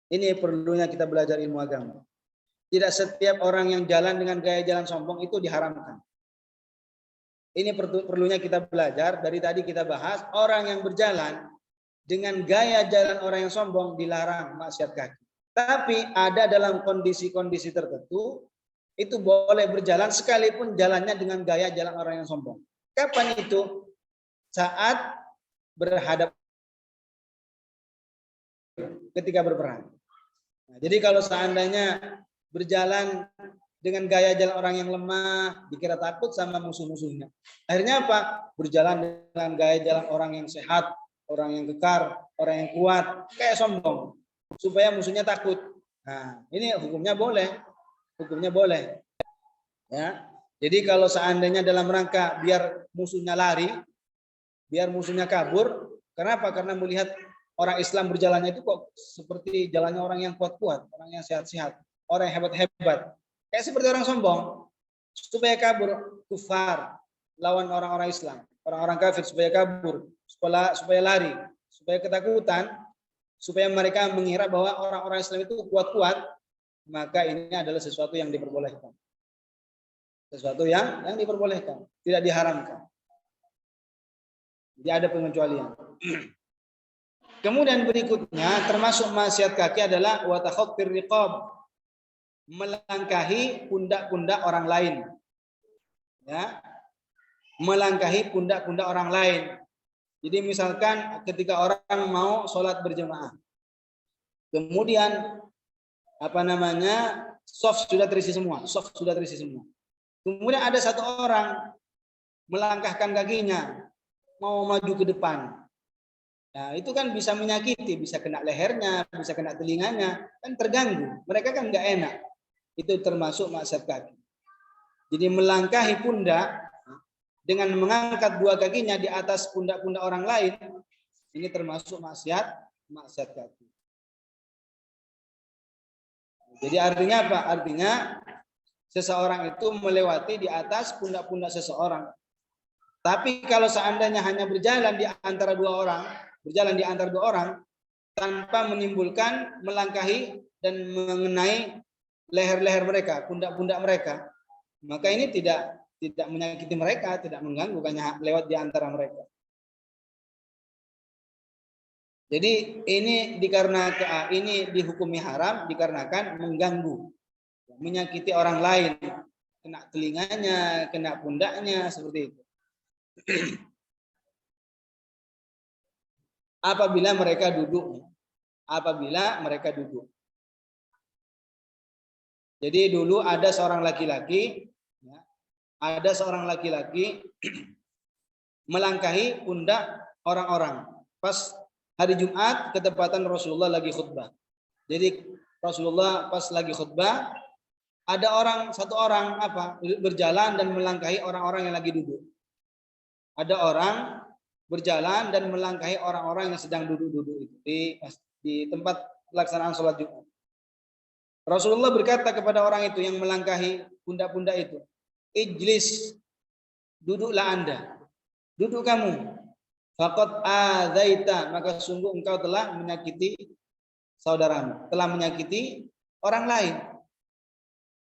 Ini perlunya kita belajar ilmu agama. Tidak setiap orang yang jalan dengan gaya jalan sombong itu diharamkan. Ini perlunya kita belajar. Dari tadi kita bahas orang yang berjalan dengan gaya jalan orang yang sombong dilarang maksiat kaki. Tapi ada dalam kondisi-kondisi tertentu itu boleh berjalan sekalipun jalannya dengan gaya jalan orang yang sombong. Kapan itu? Saat berhadap ketika berperang. Nah, jadi kalau seandainya berjalan dengan gaya jalan orang yang lemah, dikira takut sama musuh-musuhnya. Akhirnya apa? Berjalan dengan gaya jalan orang yang sehat, orang yang kekar, orang yang kuat, kayak sombong, supaya musuhnya takut. Nah, ini hukumnya boleh. Ya. Jadi kalau seandainya dalam rangka biar musuhnya lari, biar musuhnya kabur, kenapa? Karena melihat orang Islam berjalannya itu kok seperti jalannya orang yang kuat-kuat, orang yang sehat-sehat, orang yang hebat-hebat. Kayak seperti orang sombong. Supaya kabur kufar lawan orang-orang Islam, orang-orang kafir supaya kabur, supaya lari, supaya ketakutan, supaya mereka mengira bahwa orang-orang Islam itu kuat-kuat, maka ini adalah sesuatu yang diperbolehkan. Sesuatu yang diperbolehkan, tidak diharamkan. Jadi ada pengecualian. Kemudian berikutnya termasuk maksiat kaki adalah wa takhaffir riqab, melangkahi pundak-pundak orang lain. Ya. Melangkahi pundak-pundak orang lain. Jadi misalkan ketika orang mau sholat berjamaah, kemudian soft sudah terisi semua. Kemudian ada satu orang melangkahkan kakinya, mau maju ke depan. Nah, itu kan bisa menyakiti, bisa kena lehernya, bisa kena telinganya, kan terganggu. Mereka kan nggak enak. Itu termasuk maksiat kaki. Jadi melangkahi pundak dengan mengangkat dua kakinya di atas pundak-pundak orang lain, ini termasuk maksiat kaki. Jadi artinya apa? Artinya seseorang itu melewati di atas pundak-pundak seseorang. Tapi kalau seandainya hanya berjalan di antara dua orang tanpa menimbulkan melangkahi dan mengenai leher-leher mereka, pundak-pundak mereka, maka ini tidak menyakiti mereka, tidak mengganggu, hanya lewat di antara mereka. Jadi ini dikarenakan ini dihukumi haram dikarenakan mengganggu, menyakiti orang lain, kena telinganya, kena pundaknya, seperti itu. Apabila mereka duduk. Jadi dulu ada seorang laki-laki melangkahi pundak orang-orang pas hari Jumat, ketepatan Rasulullah lagi khutbah. Jadi Rasulullah pas lagi khutbah, ada satu orang berjalan dan melangkahi orang-orang yang lagi duduk. Ada orang berjalan dan melangkahi orang-orang yang sedang duduk-duduk itu di tempat pelaksanaan sholat Jumat. Rasulullah berkata kepada orang itu yang melangkahi pundak-pundak itu, "Ijlis, duduklah Anda. Duduk kamu. Faqad adzaita, maka sungguh engkau telah menyakiti saudaramu, telah menyakiti orang lain."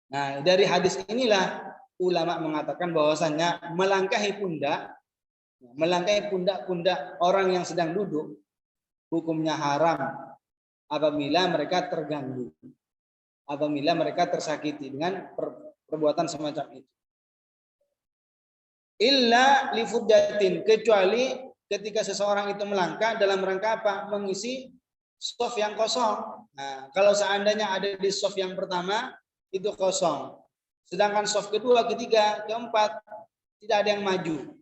Nah, dari hadis inilah ulama mengatakan bahwasannya melangkahi pundak-pundak orang yang sedang duduk hukumnya haram apabila mereka terganggu, apabila mereka tersakiti dengan perbuatan semacam itu. Illa li fuddatin, kecuali ketika seseorang itu melangkah dalam rangka apa? Mengisi shaf yang kosong. Nah, kalau seandainya ada di shaf yang pertama itu kosong. Sedangkan shaf kedua, ketiga, keempat tidak ada yang maju.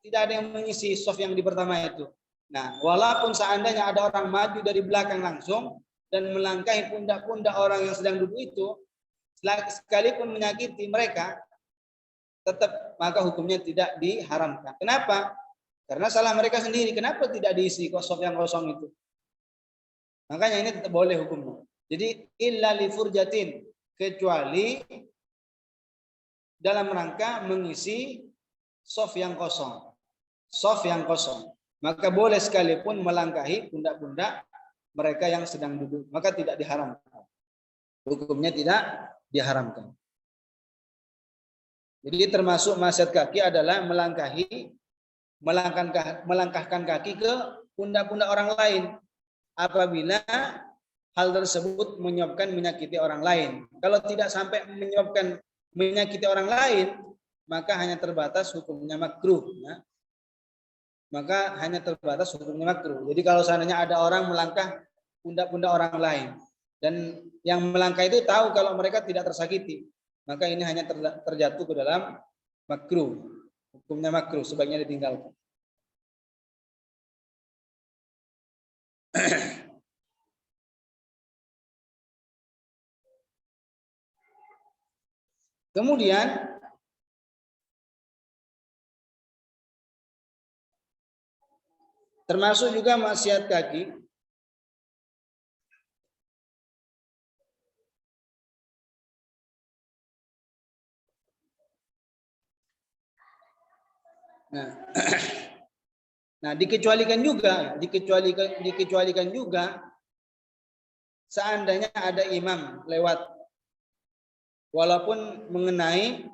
Tidak ada yang mengisi shaf yang di pertama itu. Nah, walaupun seandainya ada orang maju dari belakang langsung dan melangkahi pundak-pundak orang yang sedang duduk itu, sekalipun menyakiti mereka, tetap maka hukumnya tidak diharamkan. Kenapa? Karena salah mereka sendiri. Kenapa tidak diisi shaf yang kosong itu? Makanya ini tetap boleh hukumnya. Jadi illa li furjatin, kecuali dalam rangka mengisi shaf yang kosong. Shaf yang kosong. Maka boleh sekalipun melangkahi pundak-pundak mereka yang sedang duduk, maka tidak diharamkan. Hukumnya tidak diharamkan. Jadi termasuk maksiat kaki adalah melangkahkan kaki ke pundak-pundak orang lain apabila hal tersebut menyakiti orang lain. Kalau tidak sampai menyakiti orang lain, maka hanya terbatas hukumnya makruh. Ya. Maka hanya terbatas hukumnya makruh. Jadi kalau seandainya ada orang melangkah pundak-pundak orang lain dan yang melangkah itu tahu kalau mereka tidak tersakiti, maka ini hanya terjatuh ke dalam makruh. Hukumnya makruh, sebaiknya ditinggalkan. Kemudian termasuk juga maksiat kaki Nah, dikecualikan juga seandainya ada imam lewat walaupun mengenai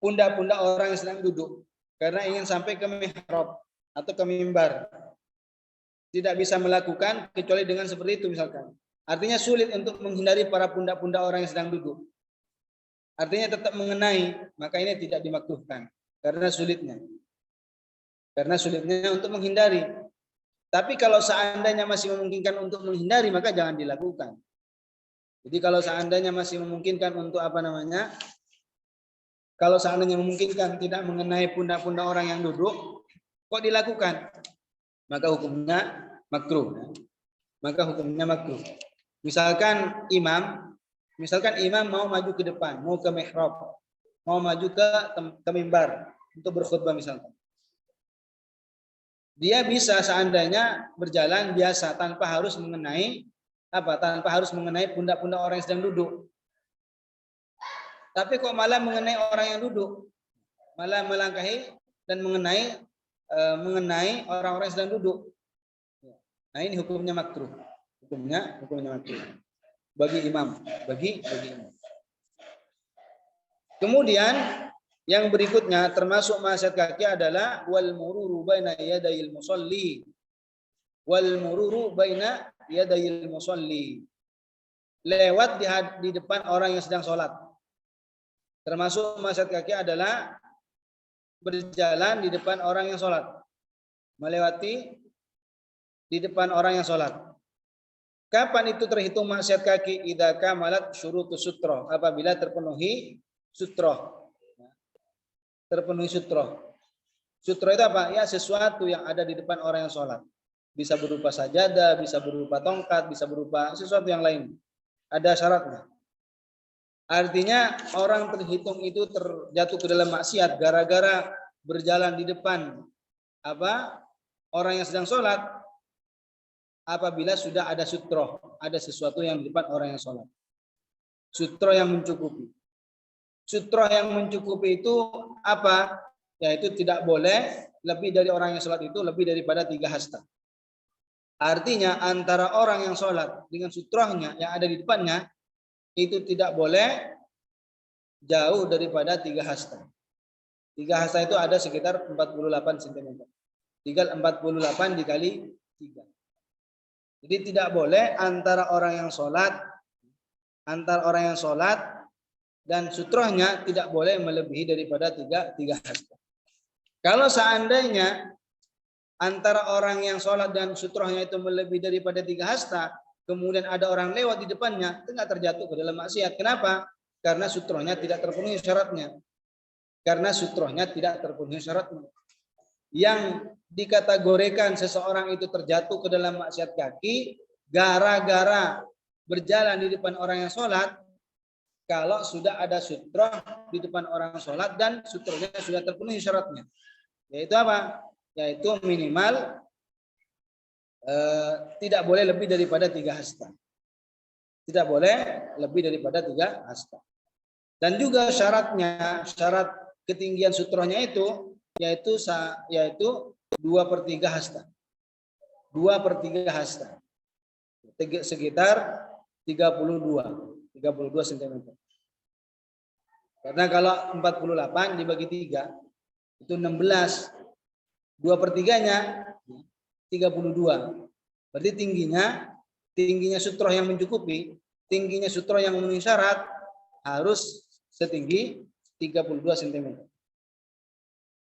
pundak-pundak orang yang sedang duduk karena ingin sampai ke mihrab atau ke mimbar. Tidak bisa melakukan kecuali dengan seperti itu misalkan. Artinya sulit untuk menghindari para pundak-pundak orang yang sedang duduk. Artinya tetap mengenai, maka ini tidak dimakruhkan karena sulitnya. Karena sulitnya untuk menghindari. Tapi kalau seandainya masih memungkinkan untuk menghindari, maka jangan dilakukan. Jadi kalau seandainya masih memungkinkan untuk kalau seandainya memungkinkan tidak mengenai pundak-pundak orang yang duduk, kok dilakukan? Maka hukumnya makruh. Maka hukumnya makruh. Misalkan imam mau maju ke depan, mau ke mihrab, mau maju ke mimbar untuk berkhutbah misalkan. Dia bisa seandainya berjalan biasa tanpa harus mengenai pundak-pundak orang yang sedang duduk. Tapi kok malah mengenai orang yang duduk, malah melangkahi dan mengenai orang-orang yang sedang duduk. Nah ini hukumnya makruh. Hukumnya makruh bagi imam. Kemudian yang berikutnya termasuk maksiat kaki adalah wal mururu baina yadayil musalli. Lewat di depan orang yang sedang sholat. Termasuk maksiat kaki adalah berjalan di depan orang yang sholat. Melewati di depan orang yang sholat. Kapan itu terhitung maksiat kaki? Idza kamalat syurutus sutroh. Apabila terpenuhi sutroh. Terpenuhi sutroh. Sutroh itu apa? Ya sesuatu yang ada di depan orang yang sholat. Bisa berupa sajadah, bisa berupa tongkat, bisa berupa sesuatu yang lain. Ada syaratnya. Artinya orang terhitung itu terjatuh ke dalam maksiat gara-gara berjalan di depan orang yang sedang sholat apabila sudah ada sutroh, ada sesuatu yang di depan orang yang sholat. Sutroh yang mencukupi. Sutroh yang mencukupi itu apa? Yaitu tidak boleh lebih dari orang yang sholat itu lebih daripada 3 hasta. Artinya antara orang yang sholat dengan sutrohnya yang ada di depannya itu tidak boleh jauh daripada 3 hasta. 3 hasta itu ada sekitar 48 cm. Tinggal 48 dikali 3. Jadi tidak boleh antara orang yang sholat dan sutrohnya tidak boleh melebihi daripada 3 hasta. Kalau seandainya antara orang yang sholat dan sutrohnya itu melebihi daripada 3 hasta, kemudian ada orang lewat di depannya, itu nggak terjatuh ke dalam maksiat. Kenapa? Karena sutrohnya tidak terpenuhi syaratnya. Karena sutrohnya tidak terpenuhi syaratnya. Yang dikategorikan seseorang itu terjatuh ke dalam maksiat kaki gara-gara berjalan di depan orang yang sholat, kalau sudah ada sutroh di depan orang sholat dan sutrohnya sudah terpenuhi syaratnya. Yaitu apa? Yaitu minimal tidak boleh lebih daripada 3 hasta. Tidak boleh lebih daripada 3 hasta. Dan juga syaratnya, syarat ketinggian sutrohnya itu yaitu 2/3 hasta. 2/3 hasta. Sekitar 32 cm. Karena kalau 48 dibagi 3 itu 16. 2/3-nya 32. Berarti tingginya sutroh yang mencukupi, tingginya sutroh yang memenuhi syarat harus setinggi 32 cm.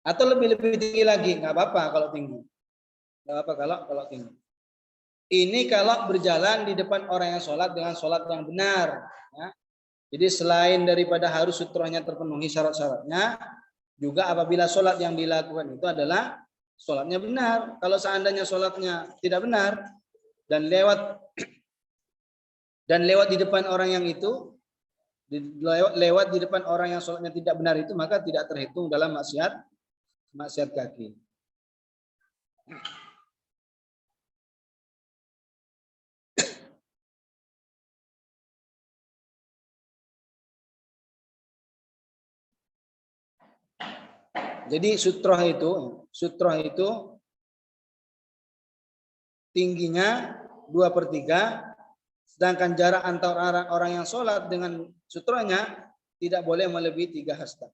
Atau lebih tinggi lagi, nggak apa-apa kalau tinggi. Nggak apa-apa kalau tinggi. Ini kalau berjalan di depan orang yang sholat dengan sholat yang benar. Ya. Jadi selain daripada harus sutrohnya terpenuhi syarat-syaratnya, juga apabila sholat yang dilakukan itu adalah sholatnya benar. Kalau seandainya sholatnya tidak benar dan lewat di depan orang yang itu, lewat di depan orang yang sholatnya tidak benar itu, maka tidak terhitung dalam maksiat kaki. Jadi sutroh itu tingginya 2/3, sedangkan jarak antara orang yang sholat dengan sutrohnya tidak boleh melebihi 3 hasta.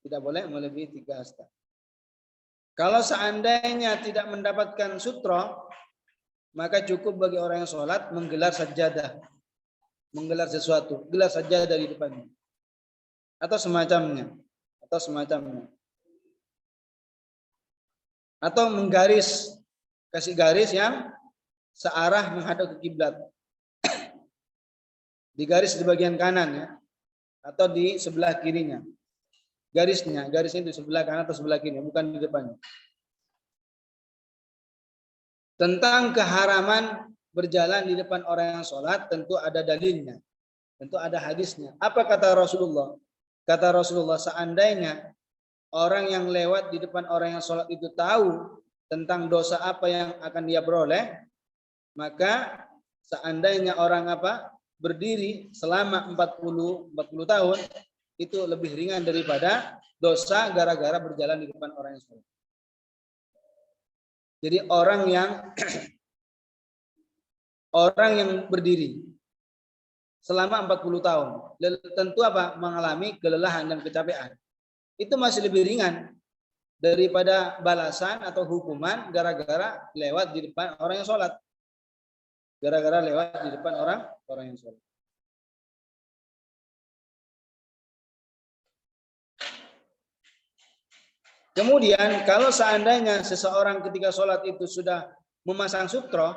Tidak boleh melebihi 3 hasta. Kalau seandainya tidak mendapatkan sutroh, maka cukup bagi orang yang sholat menggelar sajadah, menggelar sesuatu, gelar sajadah di depannya, atau semacamnya, atau kasih garis yang searah menghadap ke kiblat. Digaris di bagian kanan ya, atau di sebelah kirinya. Garisnya di sebelah kanan atau sebelah kiri, bukan di depannya. Tentang keharaman berjalan di depan orang yang sholat tentu ada dalilnya, tentu ada hadisnya. Apa kata Rasulullah? Kata Rasulullah, seandainya orang yang lewat di depan orang yang sholat itu tahu tentang dosa apa yang akan dia peroleh, maka seandainya orang berdiri selama 40 tahun itu lebih ringan daripada dosa gara-gara berjalan di depan orang yang sholat. Jadi orang yang berdiri selama 40 tahun tentu mengalami kelelahan dan kecapean. Itu masih lebih ringan daripada balasan atau hukuman gara-gara lewat di depan orang yang sholat. Gara-gara lewat di depan orang yang sholat. Kemudian kalau seandainya seseorang ketika sholat itu sudah memasang sutroh,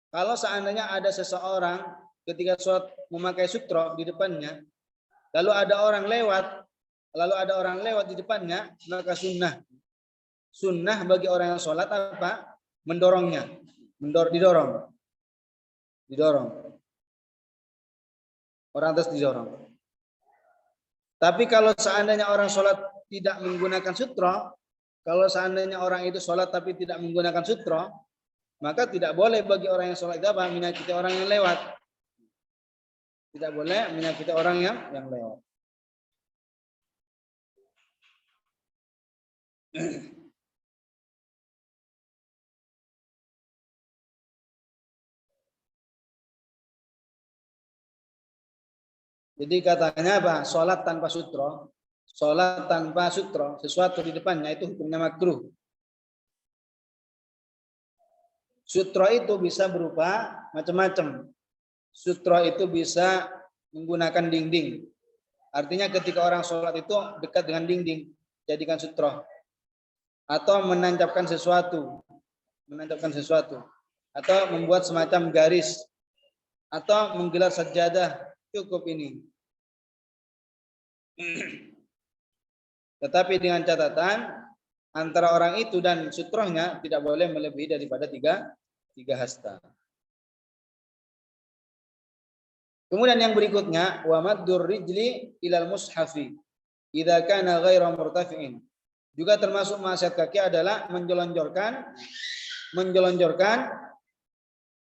kalau seandainya ada seseorang ketika sholat memakai sutroh di depannya, lalu ada orang lewat di depannya, maka sunnah bagi orang yang sholat mendorongnya, didorong. Orang atas didorong. Tapi kalau seandainya orang sholat tidak menggunakan sutroh, kalau seandainya orang itu sholat tapi tidak menggunakan sutroh, maka tidak boleh bagi orang yang sholat itu menyakiti orang yang lewat. Tidak boleh menyakiti orang yang lewat. Jadi katanya sholat tanpa sutroh, sesuatu di depannya itu hukumnya makruh. Sutroh itu bisa berupa macam-macam. Sutroh itu bisa menggunakan dinding. Artinya ketika orang sholat itu dekat dengan dinding, jadikan sutroh. atau menancapkan sesuatu, atau membuat semacam garis, atau menggelar sajadah, cukup ini. Tetapi dengan catatan antara orang itu dan sutrohnya tidak boleh melebihi daripada tiga hasta. Kemudian yang berikutnya, wa maddur rijli ilal mushafi idza kana ghaira murtafi'in. Juga termasuk maksiat kaki adalah menjelonjorkan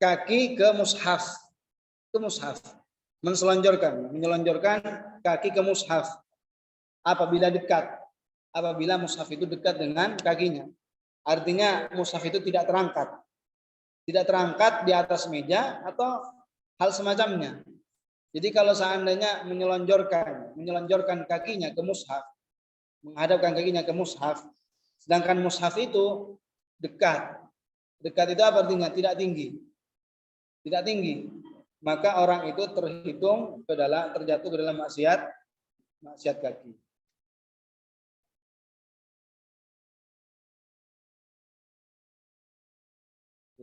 kaki ke mushaf. Menjelonjorkan kaki ke mushaf apabila mushaf itu dekat dengan kakinya. Artinya mushaf itu tidak terangkat di atas meja atau hal semacamnya. Jadi kalau seandainya menyelonjorkan kakinya ke mushaf, menghadapkan kakinya ke mushaf, sedangkan mushaf itu dekat itu apa artinya? Tidak tinggi, maka orang itu terjatuh ke dalam maksiat kaki.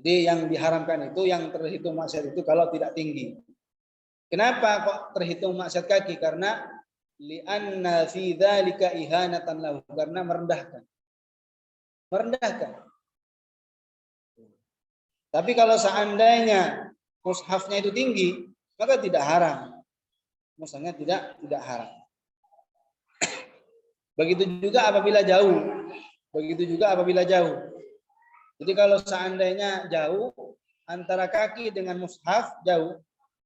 Jadi yang diharamkan itu, yang terhitung maksiat itu kalau tidak tinggi. Kenapa kok terhitung maksiat kaki? Karena li'anna fi dzalika ihanatan lahu, karena merendahkan. Tapi kalau seandainya mushafnya itu tinggi, maka tidak haram. Mushafnya tidak haram. Begitu juga apabila jauh. Jadi kalau seandainya jauh antara kaki dengan mushaf jauh,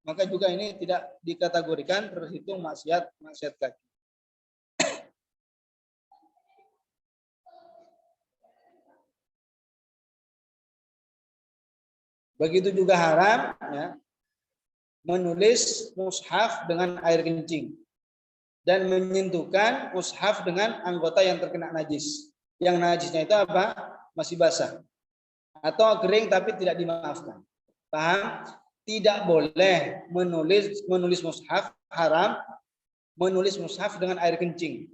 maka juga ini tidak dikategorikan terhitung maksiat kaki. Begitu juga haram ya, menulis mushaf dengan air kencing dan menyentuhkan mushaf dengan anggota yang terkena najis. Yang najisnya itu apa? Masih basah atau kering tapi tidak dimaafkan. Paham? Tidak boleh menulis mushaf, haram menulis mushaf dengan air kencing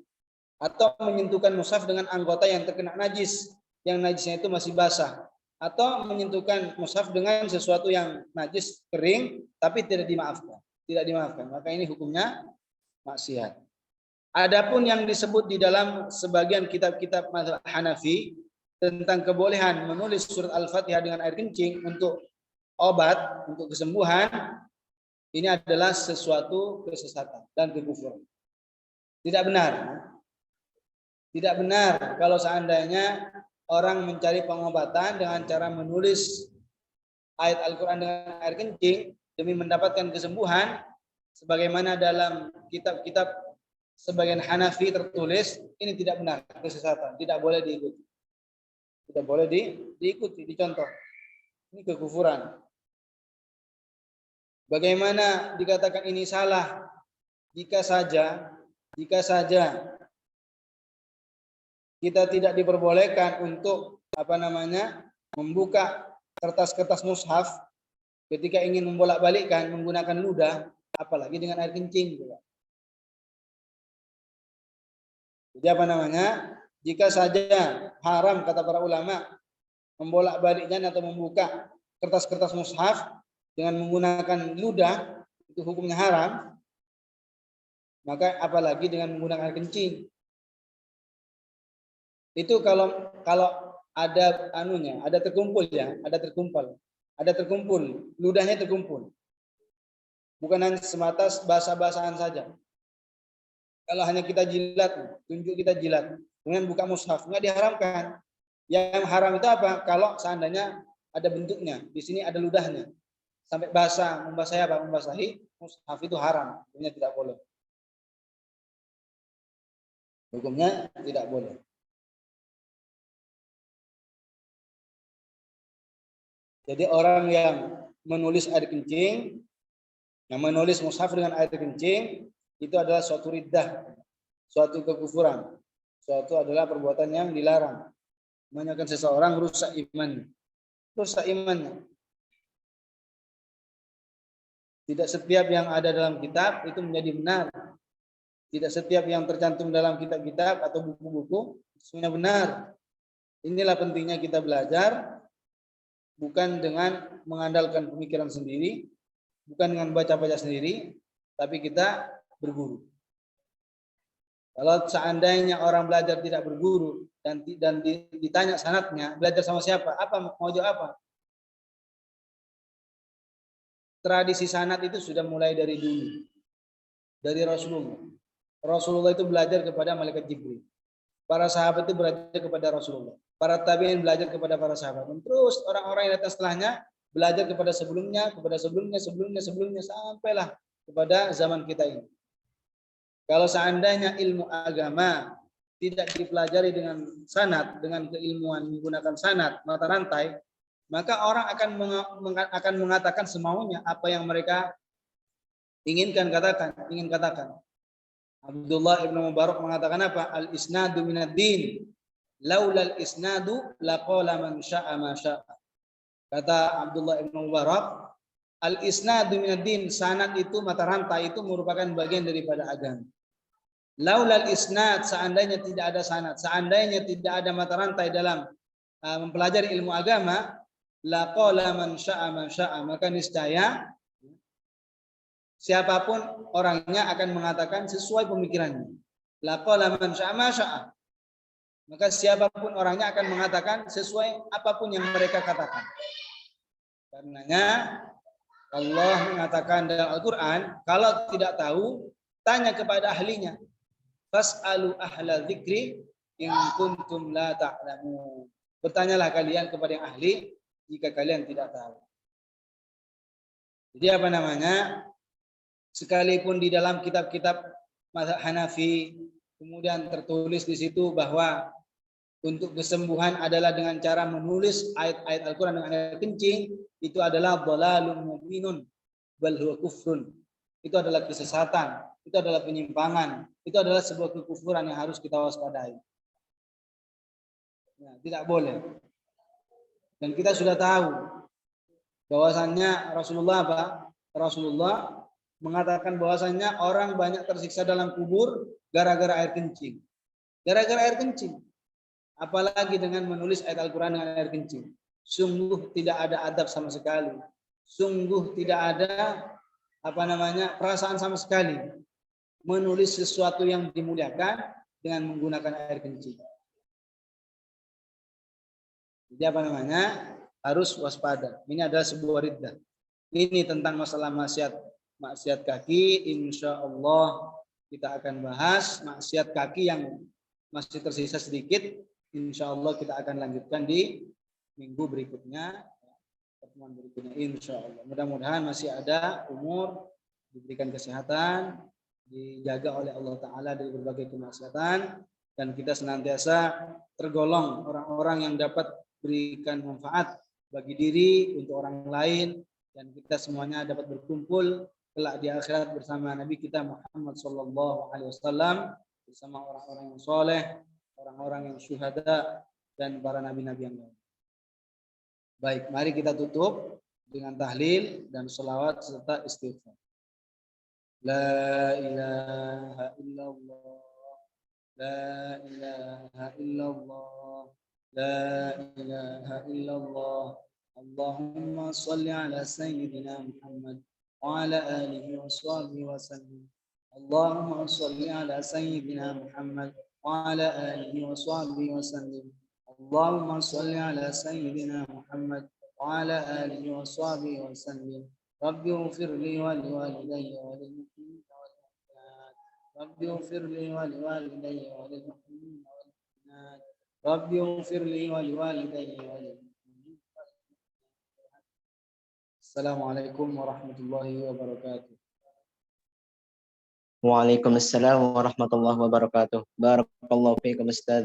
atau menyentuhkan mushaf dengan anggota yang terkena najis, yang najisnya itu masih basah, atau menyentuhkan mushaf dengan sesuatu yang najis kering tapi tidak dimaafkan. Maka ini hukumnya maksiat. Adapun yang disebut di dalam sebagian kitab-kitab mazhab Hanafi tentang kebolehan menulis surat Al-Fatihah dengan air kencing untuk obat, untuk kesembuhan, ini adalah sesuatu kesesatan dan kekufuran. Tidak benar kalau seandainya orang mencari pengobatan dengan cara menulis ayat Al-Quran dengan air kencing demi mendapatkan kesembuhan, sebagaimana dalam kitab-kitab sebagian Hanafi tertulis, ini tidak benar, kesesatan, tidak boleh diikuti, dicontoh. Ini kekufuran. Bagaimana dikatakan ini salah? Jika saja kita tidak diperbolehkan untuk membuka kertas-kertas mushaf ketika ingin membolak-balikkan menggunakan ludah, apalagi dengan air kencing juga. Jadi jika saja haram kata para ulama membolak-balikkan atau membuka kertas-kertas mushaf dengan menggunakan ludah, itu hukumnya haram, maka apalagi dengan menggunakan air kencing. Itu kalau ada ada terkumpul, ludahnya terkumpul. Bukan hanya semata basah-basahan saja. Kalau hanya kita jilat, tunjuk kita jilat, dengan buka mushaf, nggak diharamkan. Yang haram itu apa? Kalau seandainya ada bentuknya, di sini ada ludahnya, sampai membasahi mushaf, itu haram, hukumnya tidak boleh. Jadi orang yang menulis air kencing, yang menulis mushaf dengan air kencing, itu adalah suatu riddah, suatu kekufuran, suatu adalah perbuatan yang dilarang, menyebabkan seseorang rusak imannya. Tidak setiap yang ada dalam kitab itu menjadi benar. Tidak setiap yang tercantum dalam kitab-kitab atau buku-buku semuanya benar. Inilah pentingnya kita belajar, bukan dengan mengandalkan pemikiran sendiri, bukan dengan baca-baca sendiri, tapi kita berguru. Kalau seandainya orang belajar tidak berguru dan ditanya sanadnya, belajar sama siapa? Apa mau jawab apa? Tradisi sanad itu sudah mulai dari dulu. Dari Rasulullah. Rasulullah itu belajar kepada malaikat Jibril. Para sahabat itu belajar kepada Rasulullah. Para tabi'in belajar kepada para sahabat. Dan terus orang-orang yang datang setelahnya belajar kepada sebelumnya, sebelumnya, sampailah kepada zaman kita ini. Kalau seandainya ilmu agama tidak dipelajari dengan sanad, dengan keilmuan menggunakan sanad, mata rantai, maka orang akan mengatakan semaunya apa yang mereka ingin katakan. Abdullah ibn Mubarak mengatakan apa? Al-isnadu minad din. Laulal isnadu laqala man syaa ma syaa. Kata Abdullah ibn Mubarak, al-isnadu minad din, sanad itu, mata rantai itu merupakan bagian daripada agama. Laulal isnad, seandainya tidak ada sanad, seandainya tidak ada mata rantai dalam mempelajari ilmu agama, laqala man syaa ma syaa, maka niscaya siapapun orangnya akan mengatakan sesuai pemikirannya. Laqala man syaa ma syaa. Maka siapapun orangnya akan mengatakan sesuai apapun yang mereka katakan. Karenanya Allah mengatakan dalam Al-Qur'an, kalau tidak tahu, tanya kepada ahlinya. Fas'alu ahla dzikri in kuntum la ta'lamun. Bertanyalah kalian kepada yang ahli jika kalian tidak tahu. Jadi apa namanya? Sekalipun di dalam kitab-kitab mazhab Hanafi kemudian tertulis di situ bahwa untuk kesembuhan adalah dengan cara menulis ayat-ayat Al-Qur'an dengan air kencing, itu adalah dhalalun mubinun bal huwa kufrun. Itu adalah kesesatan, itu adalah penyimpangan, itu adalah sebuah kekufuran yang harus kita waspadai. Ya, tidak boleh. Dan kita sudah tahu bahwasannya Rasulullah mengatakan bahwasannya orang banyak tersiksa dalam kubur gara-gara air kencing. Gara-gara air kencing. Apalagi dengan menulis ayat Al-Quran dengan air kencing. Sungguh tidak ada adab sama sekali. Sungguh tidak ada perasaan sama sekali. Menulis sesuatu yang dimuliakan dengan menggunakan air kencing. Jadi harus waspada. Ini adalah sebuah riddah. Ini tentang masalah maksiat kaki. Insya Allah kita akan bahas maksiat kaki yang masih tersisa sedikit. Insya Allah kita akan lanjutkan di minggu berikutnya, pertemuan berikutnya. Insya Allah. Mudah-mudahan masih ada umur, diberikan kesehatan, dijaga oleh Allah Ta'ala dari berbagai kemaksiatan, dan kita senantiasa tergolong orang-orang yang dapat berikan manfaat bagi diri untuk orang lain, dan kita semuanya dapat berkumpul kelak di akhirat bersama Nabi kita Muhammad SAW, bersama orang-orang yang soleh, orang-orang yang syuhada, dan para nabi-nabi yang lain. Baik, mari kita tutup dengan tahlil dan selawat serta istighfar. La ilaha illallah, la ilaha illallah, la ilaha illallah. Allahumma salli ala sayyidina Muhammad wa ala alihi wa sahbihi wa sallim. Allahumma salli ala sayyidina Muhammad وعلى آله وصحبه وسلم. اللهم صل على سيدنا محمد وعلى آله وصحبه وسلم. رب اغفر لي ولوالدي وللمؤمنين والمؤمنات. رب اغفر لي ولوالدي وللمؤمنين والمؤمنات. رب اغفر لي ولوالدي وللمؤمنين والمؤمنات. السلام عليكم ورحمة الله وبركاته. Waalaikumsalam warahmatullahi wabarakatuh. Barakallahu fiikum Ustaz.